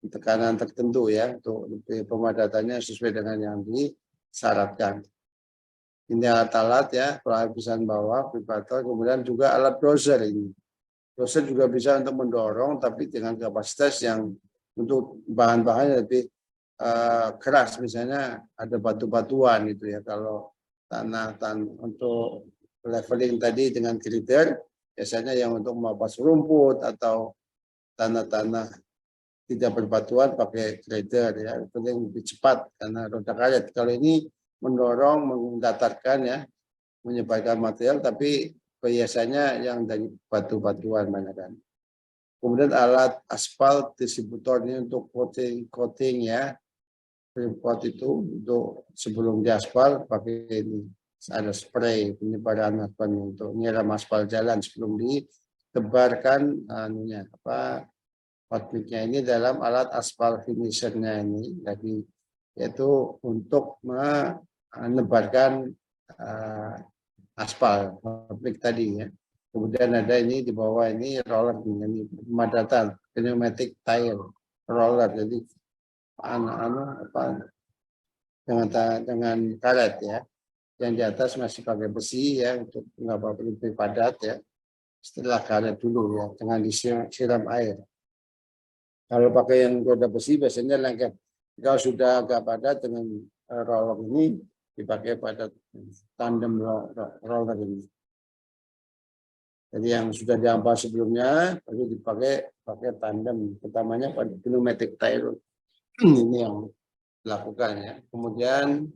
tekanan tertentu ya, untuk pemadatannya sesuai dengan yang disyaratkan. Ini alat-alat ya, pelapisan bawah, vibrator, kemudian juga alat dozer ini. Dozer juga bisa untuk mendorong, tapi dengan kapasitas yang untuk bahan-bahan lebih keras, misalnya ada batu-batuan gitu ya. Kalau tanah untuk leveling tadi dengan grader, biasanya yang untuk memapus rumput atau tanah-tanah tidak berbatuan pakai grader ya, paling lebih cepat karena roda karet. Kalau ini mendorong, mendatarkan ya, menyebarkan material, tapi biasanya yang dari batu-batuan banyak kan. Kemudian alat aspal distributor ini untuk coating ya. Coat itu untuk sebelum diaspal pakai ini. Ada spray penyebaran aspal untuk nyiram aspal jalan sebelum ditebarkan anunya outputnya ini dalam alat aspal finishernya ini. Jadi yaitu untuk menebarkan aspal pabrik tadi ya. Kemudian ada ini di bawah ini roller ini pemadatan pneumatic tire roller. Jadi dengan karet ya. Yang di atas masih pakai besi ya untuk nggak lebih padat ya. Setelah karet dulu ya dengan disiram air. Kalau pakai yang roda besi biasanya lengket. Kalau sudah agak padat dengan roller ini dipakai pada tandem roller ini. Jadi yang sudah diampal sebelumnya baru pakai tandem. Pertamanya pada pneumatic tire ini yang dilakukan ya. Kemudian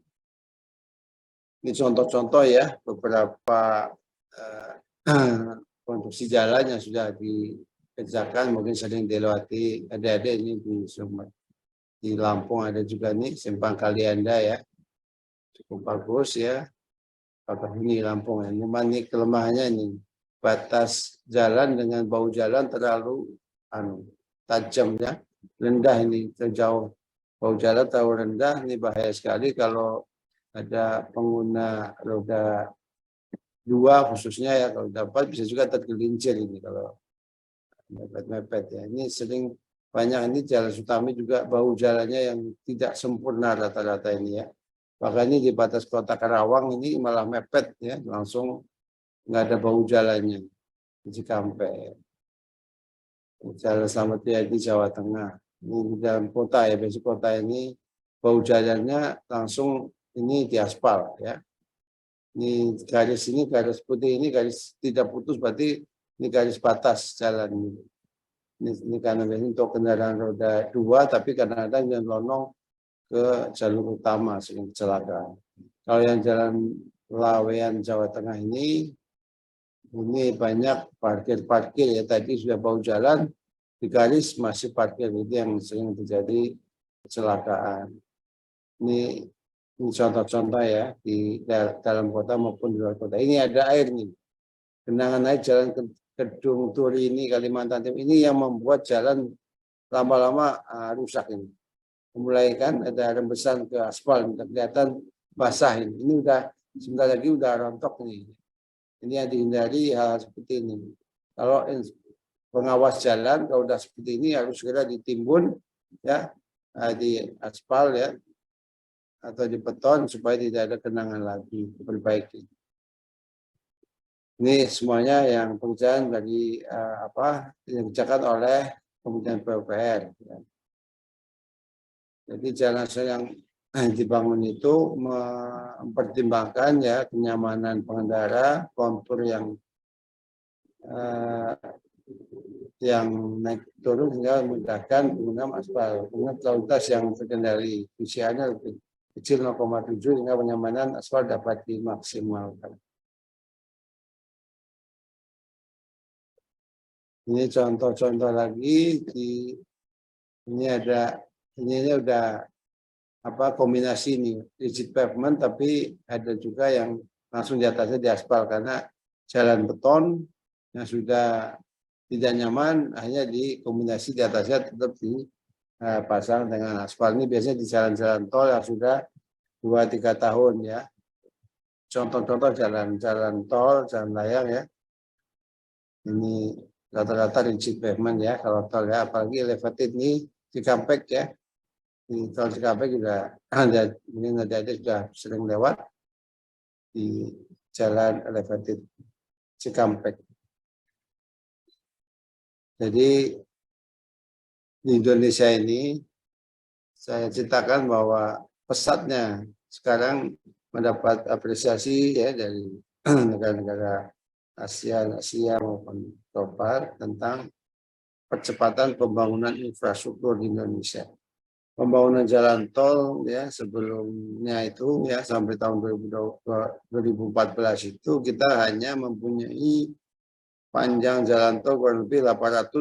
ini contoh-contoh ya beberapa konstruksi jalan yang sudah dikerjakan mungkin sering dilewati ada ini di Lampung ada juga nih Simpang Kalianda ya cukup bagus ya ini Lampung ya. Cuma ini kelemahannya ini batas jalan dengan bahu jalan terlalu tajam ya rendah ini terjauh bahu jalan terlalu rendah ini bahaya sekali kalau ada pengguna roda 2 khususnya ya kalau dapat bisa juga tergelincir ini kalau mepet-mepet ya. Ini sering banyak ini jalan utama juga bahu jalannya yang tidak sempurna rata-rata ini ya. Makanya di batas kota Karawang ini malah mepet ya langsung nggak ada bahu jalannya di Cikampek. Jalan Slamet Riyadi Jawa Tengah. Ini di dalam kota ya, besok kota ini bahu jalannya langsung ini diaspal ya. Ini garis putih ini garis tidak putus berarti ini garis batas jalan ini karena untuk kendaraan roda 2 tapi kadang-kadang yang lonong ke jalur utama sering kecelakaan. Kalau yang jalan Lawean Jawa Tengah ini banyak parkir ya tadi sudah bahu jalan di garis masih parkir itu yang sering terjadi kecelakaan. Ini contoh-contoh ya di dalam kota maupun di luar kota. Ini ada air nih. Genangan air jalan Kedung Turi ini Kalimantan Timur ini yang membuat jalan lama-lama rusak ini. Mulai kan ada rembesan ke aspal, kelihatan basah ini. Ini udah sebentar lagi udah rontok nih. Ini yang dihindari hal seperti ini. Kalau pengawas jalan kalau udah seperti ini harus segera ditimbun ya di aspal ya atau di beton supaya tidak ada genangan lagi diperbaiki. Ini semuanya yang pekerjaan dari yang dikerjakan oleh Kementerian PUPR. Ya. Jadi jalan yang dibangun itu mempertimbangkan ya kenyamanan pengendara, kontur yang naik turun sehingga memudahkan pengguna aspal. Pengguna lalu lintas yang terkendali usianya lebih kecil 0,7 hingga kenyamanan aspal dapat dimaksimalkan. Ini contoh-contoh lagi ini udah kombinasi ini rigid pavement tapi ada juga yang langsung di atasnya diaspal karena jalan beton yang sudah tidak nyaman hanya dikombinasi di atasnya tetap dipasang dengan aspal. Ini biasanya di jalan-jalan tol yang sudah 2-3 tahun ya. Contoh-contoh jalan tol, jalan layang ya. Ini rata-rata rigid pavement ya kalau tol ya, apalagi elevated ini Cikampek ya. Di tol Cikampek juga mungkin ada sudah sering lewat di jalan elevated Cikampek. Jadi di Indonesia ini saya ceritakan bahwa pesatnya sekarang mendapat apresiasi ya dari negara-negara Asia maupun global tentang percepatan pembangunan infrastruktur di Indonesia. Pembangunan jalan tol ya sebelumnya itu ya sampai tahun 2014 itu kita hanya mempunyai panjang jalan tol kurang lebih 800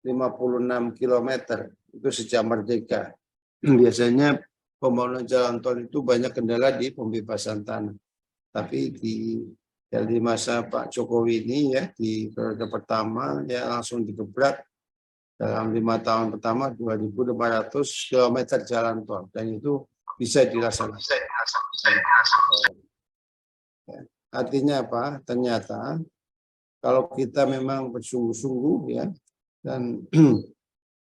56 km itu sejak merdeka. Biasanya pembangunan jalan tol itu banyak kendala di pembebasan tanah. Tapi di masa Pak Jokowi ini ya, di periode pertama ya langsung digebrak dalam 5 tahun pertama 2.500 km jalan tol, dan itu bisa dilaksanakan. Artinya apa? Ternyata kalau kita memang bersungguh-sungguh ya dan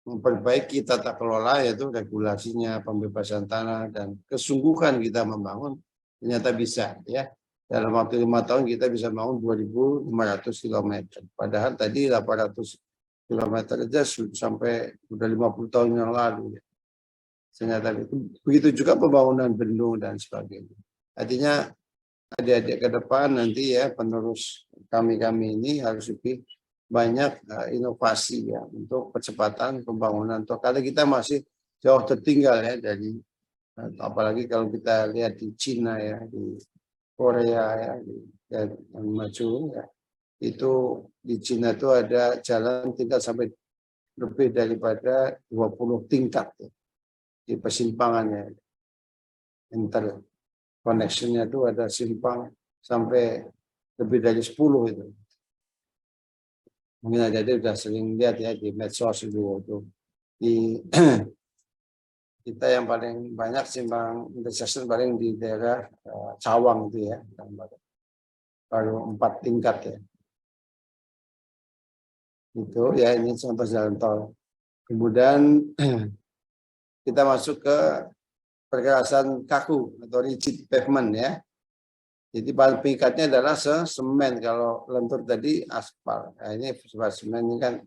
memperbaiki tata kelola, yaitu regulasinya, pembebasan tanah, dan kesungguhan kita membangun, ternyata bisa ya. Dalam waktu 5 tahun kita bisa bangun 2.500 km. Padahal tadi 800 km aja sampai udah 50 tahun yang lalu ya. Ternyata begitu juga pembangunan bendung dan sebagainya. Artinya adik-adik ke depan nanti ya, penerus kami ini harus lebih banyak inovasi ya untuk percepatan pembangunan. Karena kita masih jauh tertinggal ya dari, apalagi kalau kita lihat di Cina ya, di Korea ya, yang maju ya, itu di Cina itu ada jalan tingkat sampai lebih daripada 20 tingkat ya, di persimpangannya. Interconnection-nya itu ada simpang sampai lebih dari 10 itu. Mungkin ada sudah sering lihat ya di medsos itu. Di kita yang paling banyak simpang intersection paling di daerah Cawang itu ya, baru 4 tingkat ya. Itu ya, ini contoh jalan tol. Kemudian kita masuk ke perkerasan kaku atau rigid pavement ya. Jadi bahan pengikatnya adalah semen, kalau lentur tadi aspal. Nah, ini semen ini kan,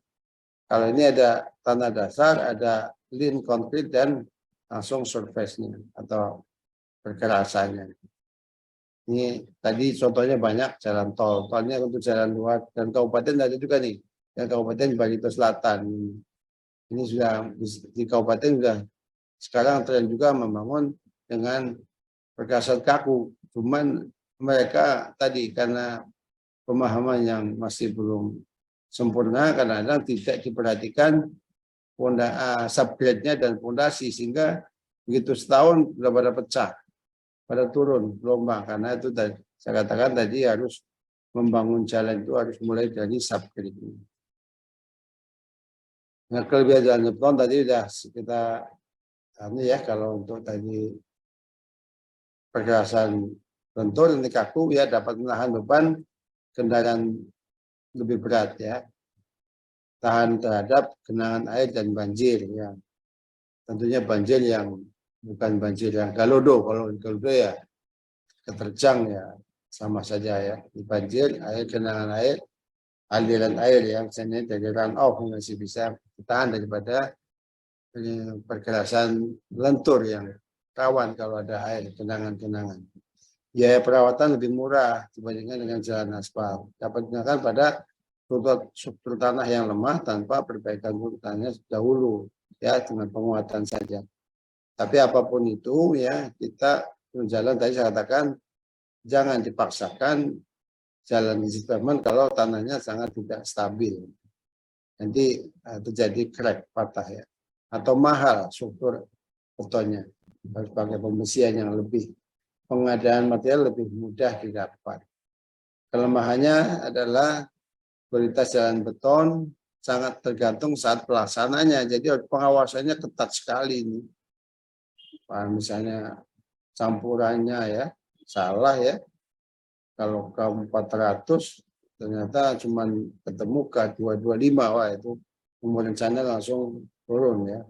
kalau ini ada tanah dasar, ada lean concrete, dan langsung surface-nya atau perkerasannya. Ini tadi contohnya banyak jalan tol. Tolnya untuk jalan luar dan kabupaten ada juga nih. Yang Kabupaten Barito Selatan. Ini sudah di kabupaten sudah sekarang tren juga membangun dengan perkerasan kaku. Cuman mereka tadi karena pemahaman yang masih belum sempurna, kadang-kadang tidak diperhatikan subgrade-nya dan fondasi, sehingga begitu setahun sudah pada pecah, pada turun gelombang. Karena itu tadi saya katakan tadi, harus membangun jalan itu harus mulai dari subgrade. Nah, kelebihan jalan beton tadi sudah kita ini ya, kalau untuk tadi perkerasan lentur dan kaku ya, dapat menahan beban kendaraan lebih berat ya, tahan terhadap genangan air dan banjir ya. Tentunya banjir yang bukan banjir yang galodo. Kalau galodo ya keterjang ya sama saja ya. Di banjir, air, genangan air, aliran air yang misalnya dari run off masih bisa tahan daripada perkerasan lentur yang rawan kalau ada air, genangan-genangan. Biaya perawatan lebih murah dibandingkan dengan jalan aspal. Dapat digunakan pada struktur tanah yang lemah tanpa perbaikan tanahnya dahulu ya, dengan penguatan saja. Tapi apapun itu ya, kita jalan tadi saya katakan jangan dipaksakan jalan pavement kalau tanahnya sangat tidak stabil. Nanti terjadi crack, patah ya. Atau mahal struktur betonnya. Harus pakai pembesian yang lebih, pengadaan material lebih mudah didapat. Kelemahannya adalah kualitas jalan beton sangat tergantung saat pelaksananya. Jadi pengawasannya ketat sekali ini. Misalnya campurannya ya salah ya. Kalau ke 400 ternyata cuma ketemu ke 225, wah itu umur rencana langsung turun ya.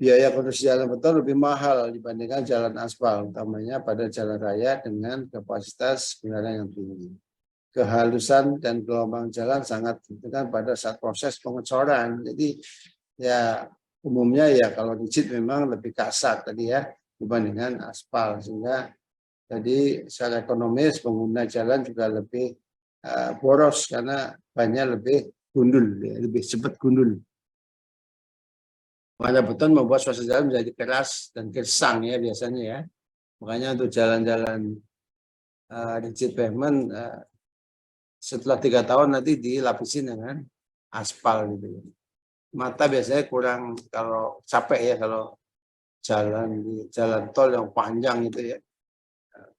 Biaya konstruksi jalan beton lebih mahal dibandingkan jalan aspal, utamanya pada jalan raya dengan kapasitas kendaraan yang tinggi. Kehalusan dan gelombang jalan sangat ditentukan pada saat proses pengecoran. Jadi ya umumnya ya kalau rigid memang lebih kasar tadi ya dibandingkan aspal, sehingga jadi secara ekonomis pengguna jalan juga lebih boros karena banyak lebih gundul, ya, lebih cepat gundul. Warna beton membuat suasana jalan menjadi keras dan gersang ya biasanya ya. Makanya untuk jalan-jalan rigid pavement setelah 3 tahun nanti dilapisin dengan aspal gitu. mata biasanya kurang kalau capek ya kalau jalan tol yang panjang itu ya.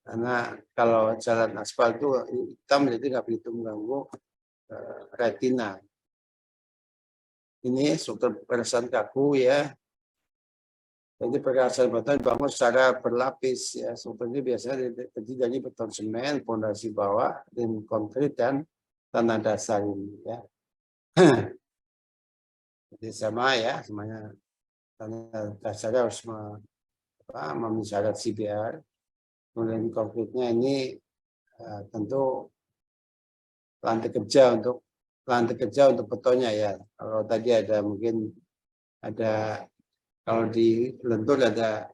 Karena kalau jalan aspal itu hitam jadi nggak begitu mengganggu retina. Ini struktur perasan kaku ya. Jadi perasan beton dibangun secara berlapis ya. Struktur ini biasanya terdiri dari beton semen, fondasi bawah, dan konkrit dan tanah dasar ini ya. Jadi sama ya, semuanya tanah dasarnya harus memenuhi syarat CBR. Kemudian konkretnya ini tentu lantai kerja untuk betonnya ya. Kalau tadi ada mungkin ada kalau di lentur ada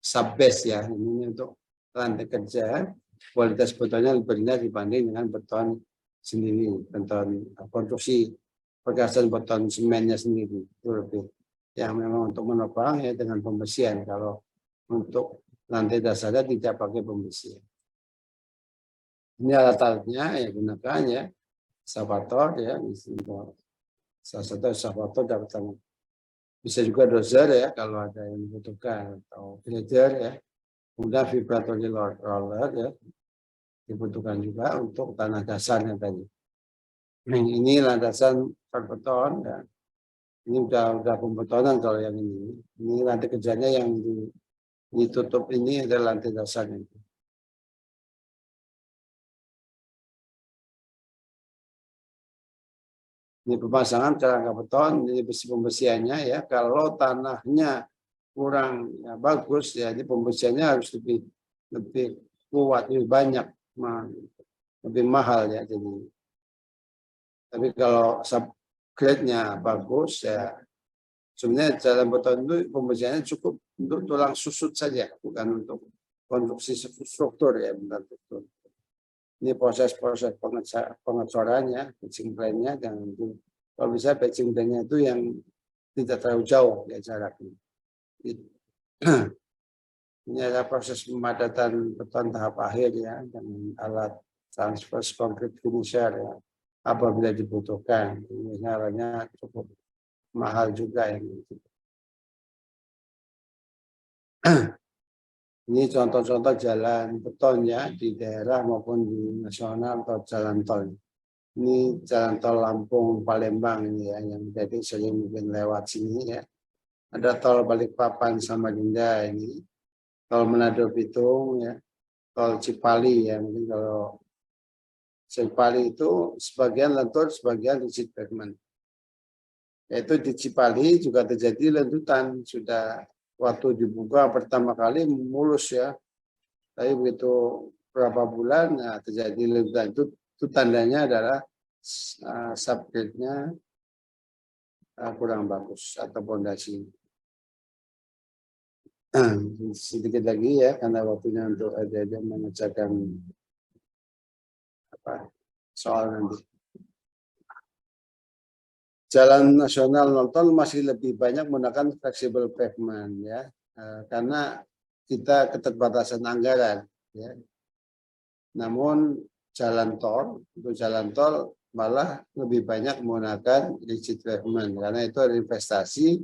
subbase ya. Ini untuk lantai kerja kualitas betonnya lebih rendah dibanding dengan beton sendiri, beton konstruksi perkasan beton semennya sendiri itu lebih yang memang untuk menopang ya dengan pembersihan. Kalau untuk lantai dasarnya tidak pakai pembersihan. Ini alat-alatnya yang gunakan ya, excavator ya, salah satu excavator dapat bisa juga dozer ya kalau ada yang dibutuhkan atau grader ya, kemudian vibratory roller ya dibutuhkan juga untuk tanah dasarnya tadi. Ini landasan beton ya. Ini udah pembetonan kalau yang ini. Ini lantai kerjanya yang ditutup ini adalah lantai dasarnya. Ini pemasangan kerangka beton, ini besi pembersihannya ya. Kalau tanahnya kurang ya, bagus ya, ini pembersihannya harus lebih kuat, lebih banyak, lebih mahal ya. Jadi, tapi kalau subgrade-nya bagus ya, sebenarnya jalan beton itu pembersihannya cukup untuk tulang susut saja, bukan untuk konstruksi struktur ya, bukan struktur. Ini proses-proses pengecorannya, patching plan-nya, dan kalau bisa patching plan-nya itu yang tidak terlalu jauh ya jaraknya. Ini adalah proses pemadatan beton tahap akhir ya dengan alat transfer concrete finisher ya apabila dibutuhkan. Ini harganya cukup mahal juga yang itu. Ini contoh-contoh jalan beton ya di daerah maupun di nasional atau jalan tol. Ini jalan tol Lampung Palembang ini ya yang jadi sering mungkin lewat sini ya. Ada tol Balikpapan Samarinda ini, tol Manado Bitung ya, tol Cipali ya mungkin kalau Cipali itu sebagian lentur, sebagian rigid pavement. Yaitu di Cipali juga terjadi lentutan sudah waktu dibuka pertama kali mulus ya. Tapi begitu berapa bulan nah, terjadi lentutan itu tandanya adalah subgrade-nya kurang bagus atau pondasi. Sedikit lagi ya karena waktunya untuk ada mengerjakan soal nanti. Jalan nasional non-tol masih lebih banyak menggunakan fleksibel pavement ya karena kita keterbatasan anggaran ya. Namun untuk jalan tol malah lebih banyak menggunakan rigid pavement karena itu ada investasi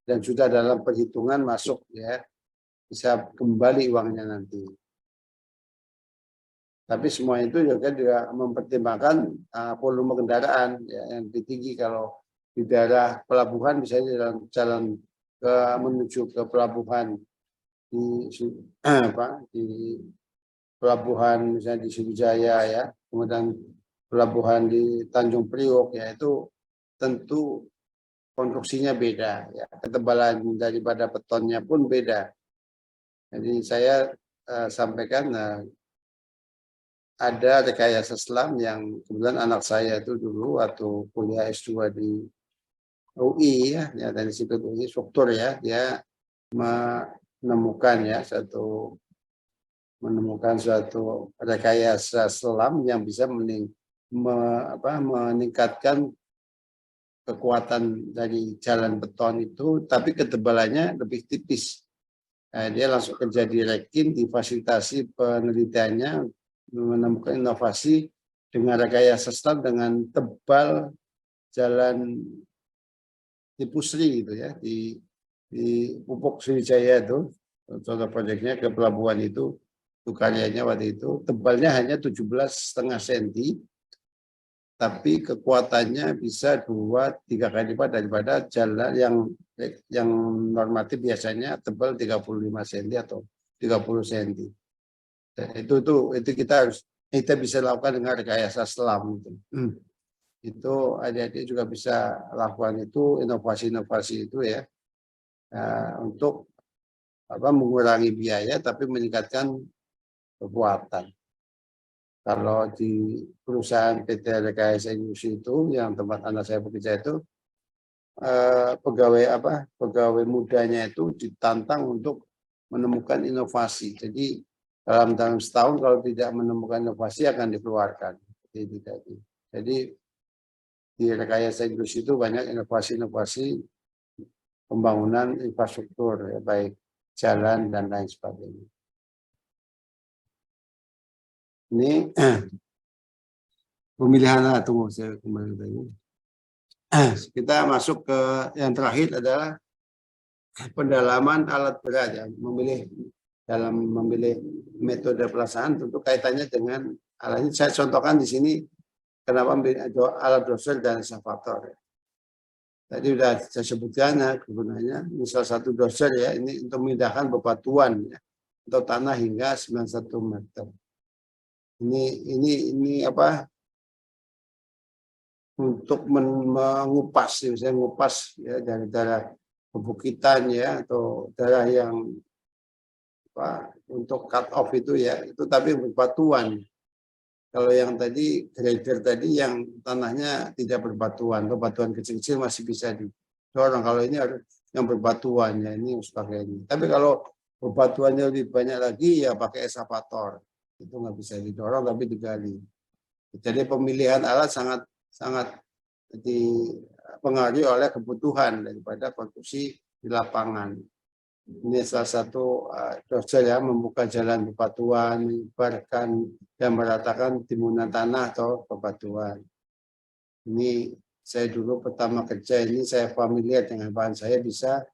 dan sudah dalam perhitungan masuk ya bisa kembali uangnya nanti. Tapi semua itu juga mempertimbangkan volume kendaraan ya, yang lebih tinggi. Kalau di daerah pelabuhan misalnya jalan menuju ke pelabuhan di pelabuhan misalnya di Sriwijaya ya, kemudian pelabuhan di Tanjung Priok ya itu tentu konstruksinya beda ya, ketebalan daripada betonnya pun beda. Jadi saya sampaikan ada rekayasa selam yang kebetulan anak saya itu dulu waktu kuliah S2 di UI ya dari situ UI struktur ya dia menemukan suatu rekayasa selam yang bisa meningkatkan kekuatan dari jalan beton itu tapi ketebalannya lebih tipis. Dia langsung kerja di Rekin difasilitasi penelitiannya menemukan inovasi dengan rekayasa selam dengan tebal jalan Pusri gitu ya, di Pupuk Sriwijaya itu contoh proyeknya ke pelabuhan itu karyanya waktu itu tebalnya hanya 17,5 cm, tapi kekuatannya bisa 2-3 kali lipat daripada jalan yang normatif biasanya tebal 35 cm atau 30 cm. Itu kita bisa lakukan dengan rekayasa selam itu. Itu adik-adik juga bisa lakukan itu, inovasi-inovasi itu ya, untuk mengurangi biaya tapi meningkatkan kekuatan. Kalau di perusahaan PT Rekayasa Industri itu yang tempat anak saya bekerja itu, pegawai mudanya itu ditantang untuk menemukan inovasi. Jadi dalam setahun kalau tidak menemukan inovasi akan dikeluarkan. Jadi di Rekayasa Industri itu banyak inovasi-inovasi pembangunan infrastruktur, ya, baik jalan dan lain sebagainya. Ini pemilihan, tunggu saya kembali tadi. Kita masuk ke yang terakhir adalah pendalaman alat berat ya, memilih metode pelaksanaan tentu kaitannya dengan alat ini. Saya contohkan di sini kenapa alat doser dan eskavator. Tadi sudah saya sebutkan gunanya. Ini salah satu doser ya, ini untuk memindahkan bebatuan ya, atau tanah hingga 91 meter. Ini untuk mengupas, misalnya mengupas ya dari daerah pebukitan ya atau daerah yang untuk cut off itu ya, itu tapi berbatuan. Kalau yang tadi grader tadi yang tanahnya tidak berbatuan, batuan kecil-kecil masih bisa didorong. Kalau ini harus yang berbatuan ya, ini harus pakai ini. Tapi kalau berbatuannya lebih banyak lagi ya pakai eskavator. Itu nggak bisa didorong tapi digali. Jadi pemilihan alat sangat dipengaruhi oleh kebutuhan daripada konstruksi di lapangan. Ini salah satu doser ya, membuka jalan bebatuan, menyebarkan dan meratakan timunan tanah atau bebatuan. Ini saya dulu pertama kerja ini saya familiar dengan bahan, saya bisa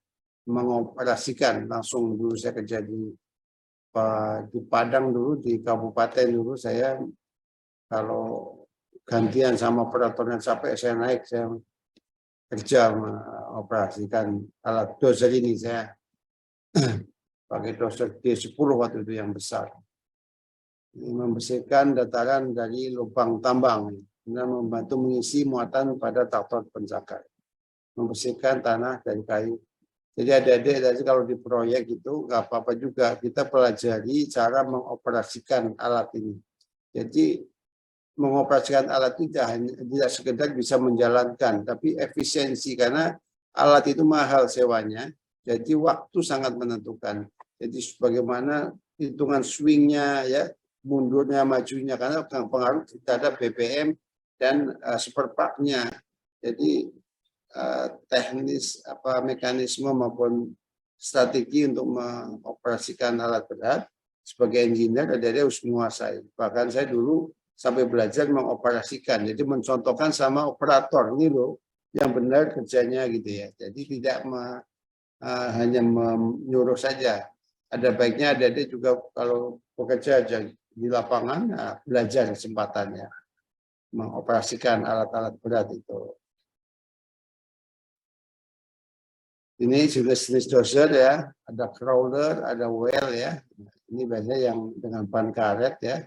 mengoperasikan langsung. Dulu saya kerja di Padang dulu, di kabupaten dulu saya kalau gantian sama operatornya sampai saya naik, saya kerja mengoperasikan alat dozer ini. Saya pakai dozer D10 waktu itu yang besar. Ini membersihkan dataran dari lubang tambang dan membantu mengisi muatan pada traktor pencakar. Membersihkan tanah dari kayu. Jadi adik-adik tadi kalau di proyek itu nggak apa-apa juga kita pelajari cara mengoperasikan alat ini. Jadi mengoperasikan alat itu tidak sekedar bisa menjalankan, tapi efisiensi karena alat itu mahal sewanya. Jadi waktu sangat menentukan. Jadi bagaimana hitungan swingnya ya, mundurnya, majunya karena pengaruh terhadap BPM dan spare part-nya. Jadi teknis mekanisme maupun strategi untuk mengoperasikan alat berat sebagai engineer dia harus menguasai. Bahkan saya dulu sampai belajar mengoperasikan, jadi mencontohkan sama operator ini loh yang benar kerjanya gitu ya. Jadi tidak hanya menyuruh saja. Ada baiknya ada juga kalau bekerja di lapangan belajar kesempatannya mengoperasikan alat-alat berat itu. Ini jenis dozer ya, ada crawler, ada well ya. Ini biasanya yang dengan ban karet ya.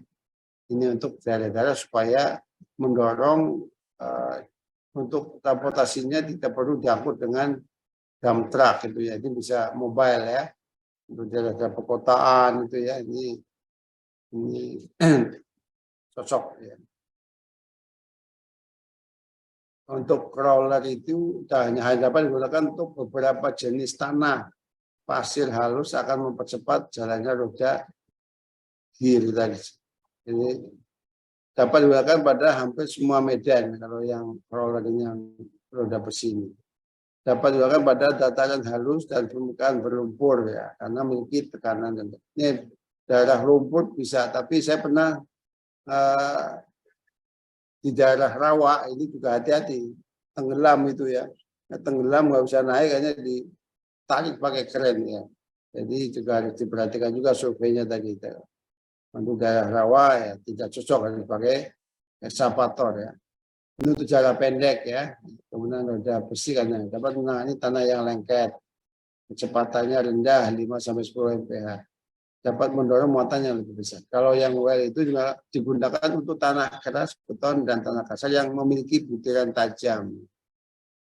Ini untuk daerah-daerah supaya mendorong untuk transportasinya tidak perlu diangkut dengan dump truck gitu ya. Ini bisa mobile ya. Untuk daerah-daerah perkotaan itu ya. Ini cocok ya. Untuk crawler itu hanya dapat digunakan untuk beberapa jenis tanah. Pasir halus akan mempercepat jalannya roda gear tadi. Ini dapat digunakan pada hampir semua medan kalau yang crawler ini yang roda besi ini. Dapat digunakan pada dataran halus dan permukaan berlumpur ya, karena memiliki tekanan dan ini daerah lumpur bisa. Tapi saya pernah di daerah rawa ini juga hati-hati tenggelam itu ya. tenggelam nggak bisa naik, hanya ditarik pakai kren ya. Jadi juga harus diperhatikan juga surveinya tadi. Untuk daerah rawa ya tidak cocok harus pakai eskavator ya. Ini untuk jarak pendek ya. Kemudian roda besi karena dapat menangani tanah yang lengket. Kecepatannya rendah 5-10 mph. Dapat mendorong muatan yang lebih besar. Kalau yang well itu juga digunakan untuk tanah keras, beton, dan tanah kasar yang memiliki butiran tajam.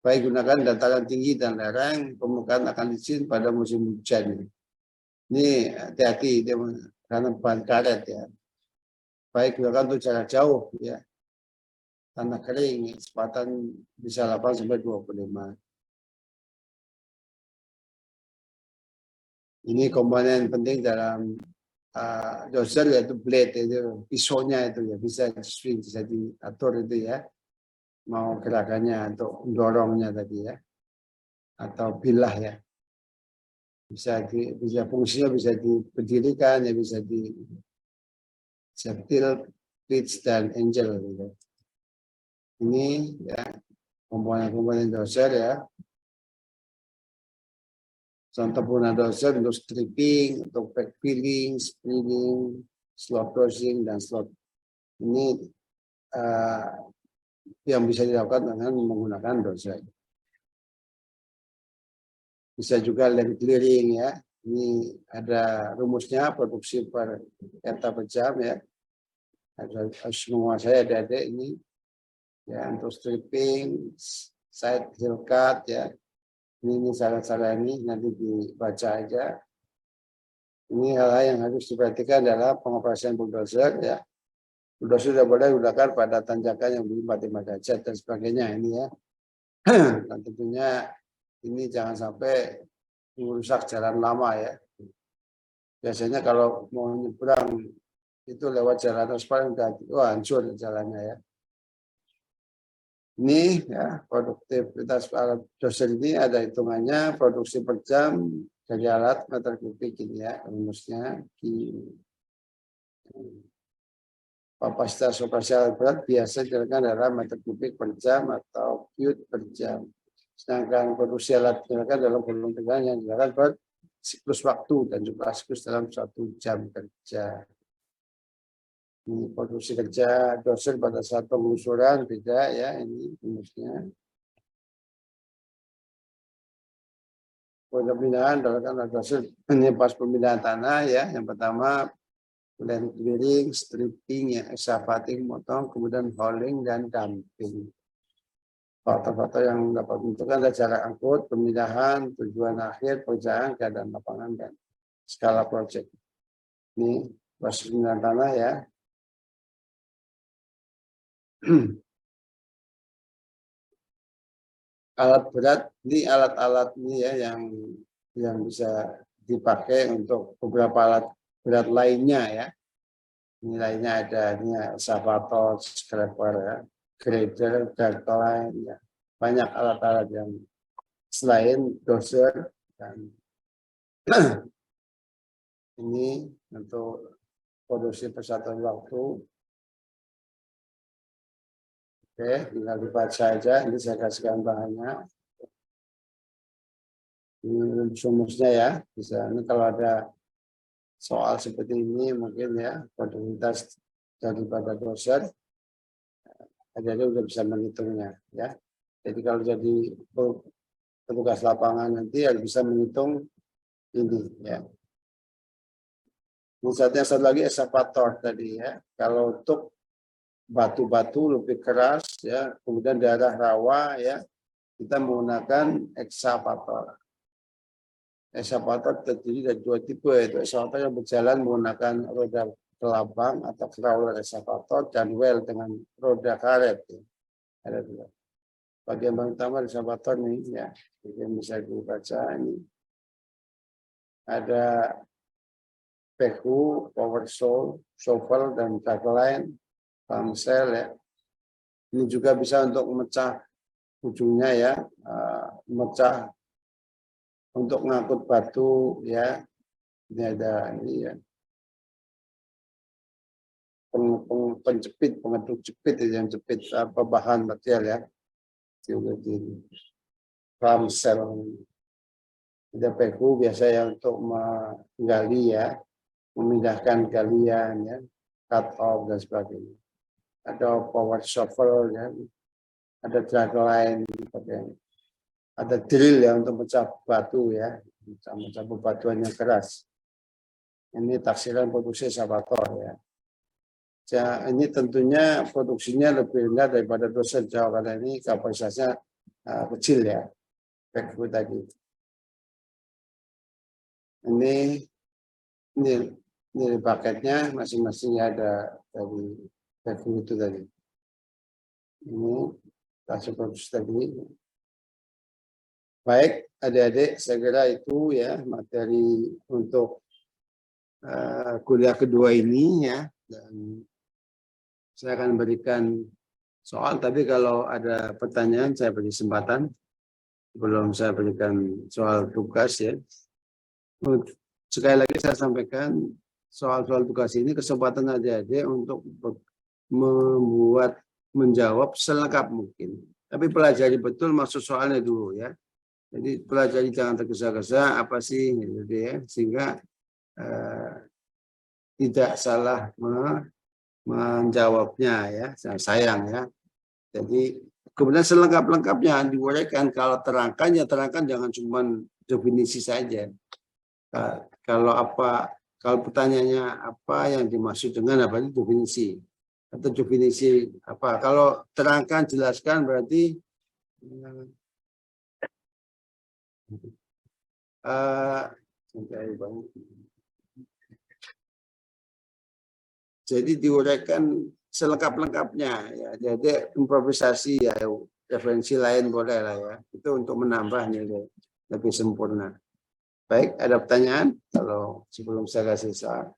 Baik gunakan dataran tinggi dan lereng, permukaan akan licin pada musim hujan. Ini hati-hati karena bahan karet ya. Baik gunakan untuk jarak jauh ya. Tanah kering, kecepatan bisa 8-25. Ini komponen penting dalam dozer yaitu blade itu pisaunya itu ya bisa swing, bisa diatur itu ya, mau gerakannya untuk mendorongnya tadi ya, atau bilah ya, bisa fungsinya bisa diberdirikan ya, bisa di tilt, pitch dan angel gitu. Ini ya komponen-komponen dozer ya. Contoh penggunaan dozer untuk stripping, untuk backfilling, spinning, slot crossing, dan slot. Ini yang bisa dilakukan dengan menggunakan dozer. Bisa juga land clearing ya. Ini ada rumusnya, produksi per hektar per jam ya. Harus menguasai adik-adik ini ya, untuk stripping, side hill cut ya. Ini syarat-syarat ini nanti dibaca aja. Ini hal-hal yang harus diperhatikan dalam pengoperasian bulldozer ya. Bulldozer sudah boleh digunakan pada tanjakan yang lebih 45 derajat dan sebagainya ini ya. Dan tentunya ini jangan sampai merusak jalan lama ya. Biasanya kalau mau nyebrang itu lewat jalan aspal udah hancur jalannya ya. Ini ya produktivitas alat dozer ini ada hitungannya, produksi per jam dari alat meter kubik ini ya, rumusnya kapasitas operasi alat berat biasa digunakan dalam meter kubik per jam atau cube per jam. Sedangkan produksi alat digunakan dalam volume tegangan yang digunakan per siklus waktu dan jumlah siklus dalam 1 jam kerja. Ini produksi kerja dozer pada saat penggusuran beda ya, ini rumusnya. Pemindahan dilakukan dozer ini pas pemindahan tanah ya. Yang pertama land clearing, stripping, ya, excavating, motong, kemudian hauling dan dumping. Faktor-faktor yang dapat menentukan ada jarak angkut, pemindahan, tujuan akhir, pekerjaan, keadaan lapangan, dan skala proyek. Ini proses pemindahan tanah ya. Alat berat, ini alat-alat ini ya yang bisa dipakai untuk beberapa alat berat lainnya ya. Ini lainnya ada ini excavator, scraper ya, grader, dirt line ya. Banyak alat-alat yang selain dozer dan ini untuk produksi persatuan waktu. Oke, tinggal dibaca aja. Ini saya kasihkan bahannya. Ini rumusnya ya. Bisa ini kalau ada soal seperti ini mungkin ya produktivitas daripada dozer, jadi udah bisa menghitungnya ya. Jadi kalau jadi petugas lapangan nanti harus bisa menghitung ini ya. Misalnya satu lagi excavator tadi ya. Kalau untuk batu-batu lebih keras ya, kemudian daerah rawa ya, kita menggunakan excavator. Excavator terdiri dari 2 tipe, yaitu excavator yang berjalan menggunakan roda kelabang atau crawler excavator dan well dengan roda karet. Ya. Ada 2. Bagian utama excavator nih ya, yang bisa dibaca ini. Ada backhoe, power saw, shovel dan tagline, pangsel ya. Ini juga bisa untuk memecah ujungnya ya, memecah untuk ngangkut batu ya. Ini ada ini ya. Penjepit, pengeduk jepit yang jepit apa bahan material ya. farm cell. Ada PKU biasanya untuk menggali ya, memindahkan galian ya, cut off dan sebagainya. Ada power shovel ya, ada drag line, ada drill ya untuk pecah batu ya, pecah batuan yang keras. Ini taksiran produksi eskavator ya. Ini tentunya produksinya lebih rendah daripada dosen Jawa karena ini kapasitasnya kecil ya, PKU tadi. Ini paketnya masing-masing ada dari PKU itu tadi. Ini hasil produksi tadi. Baik, adik-adik, saya kira itu ya materi untuk kuliah kedua ini ya. Dan saya akan berikan soal, tapi kalau ada pertanyaan saya beri kesempatan sebelum saya berikan soal tugas ya. Sekali lagi saya sampaikan soal-soal tugas ini kesempatan adik-adik untuk menjawab selengkap mungkin. Tapi pelajari betul maksud soalnya dulu ya. Jadi pelajari jangan tergesa-gesa apa sih gitu ya, sehingga tidak salah menjawabnya ya, sayang ya. Jadi kemudian selengkap-lengkapnya diuraikan, kalau terangkan ya terangkan, jangan cuma definisi saja. Kalau pertanyaannya apa yang dimaksud dengan apa itu definisi atau definisi apa, kalau terangkan jelaskan berarti jadi diuraikan selengkap-lengkapnya ya. Jadi improvisasi ya, referensi lain boleh lah ya, itu untuk menambah nilai lebih sempurna. Baik, ada pertanyaan? Kalau sebelum saya kasih soal.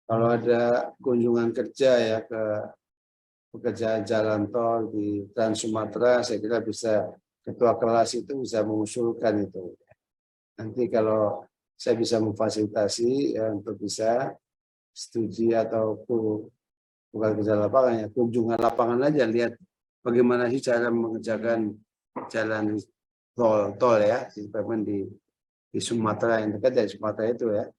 Kalau ada kunjungan kerja ya ke pekerjaan jalan tol di Trans Sumatera, saya kira bisa ketua kelas itu bisa mengusulkan itu. Nanti kalau saya bisa memfasilitasi ya, untuk bisa studi atau bukan kerja lapangan ya, kunjungan lapangan aja, lihat bagaimana sih cara mengerjakan jalan tol ya, di Sumatera, yang dekat dari Sumatera itu ya.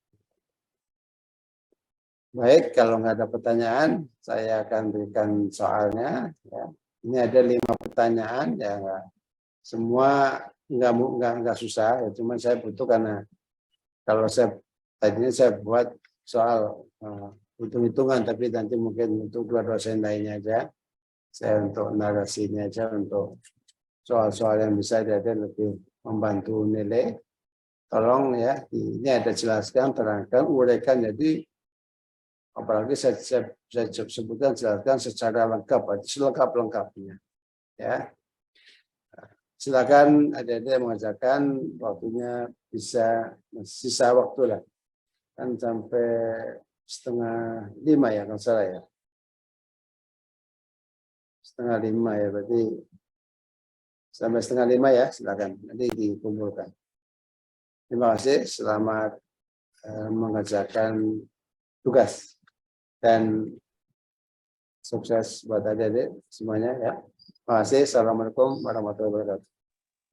Baik, kalau nggak ada pertanyaan, saya akan berikan soalnya. Ya. Ini ada 5 pertanyaan, ya semua nggak susah, ya. Cuma saya butuh karena kalau tadinya saya buat soal hitung-hitungan, tapi nanti mungkin untuk dua dosen lainnya aja. Saya untuk narasinya aja, untuk soal-soal yang bisa ada lebih membantu nilai. Tolong ya, ini ada jelaskan, terangkan, uraikan. Jadi apalagi saya sebutkan, jelaskan secara lengkap, selengkap-lengkapnya. Ya, silakan adik-adik mengajarkan, waktunya bisa sisa waktu lah, kan sampai 4:30 ya kalau salah ya, 4:30 ya, berarti sampai 4:30 ya, silakan nanti dikumpulkan. Terima kasih, selamat mengerjakan tugas dan sukses buat adik-adik semuanya ya. Terima kasih. Assalamualaikum warahmatullahi wabarakatuh.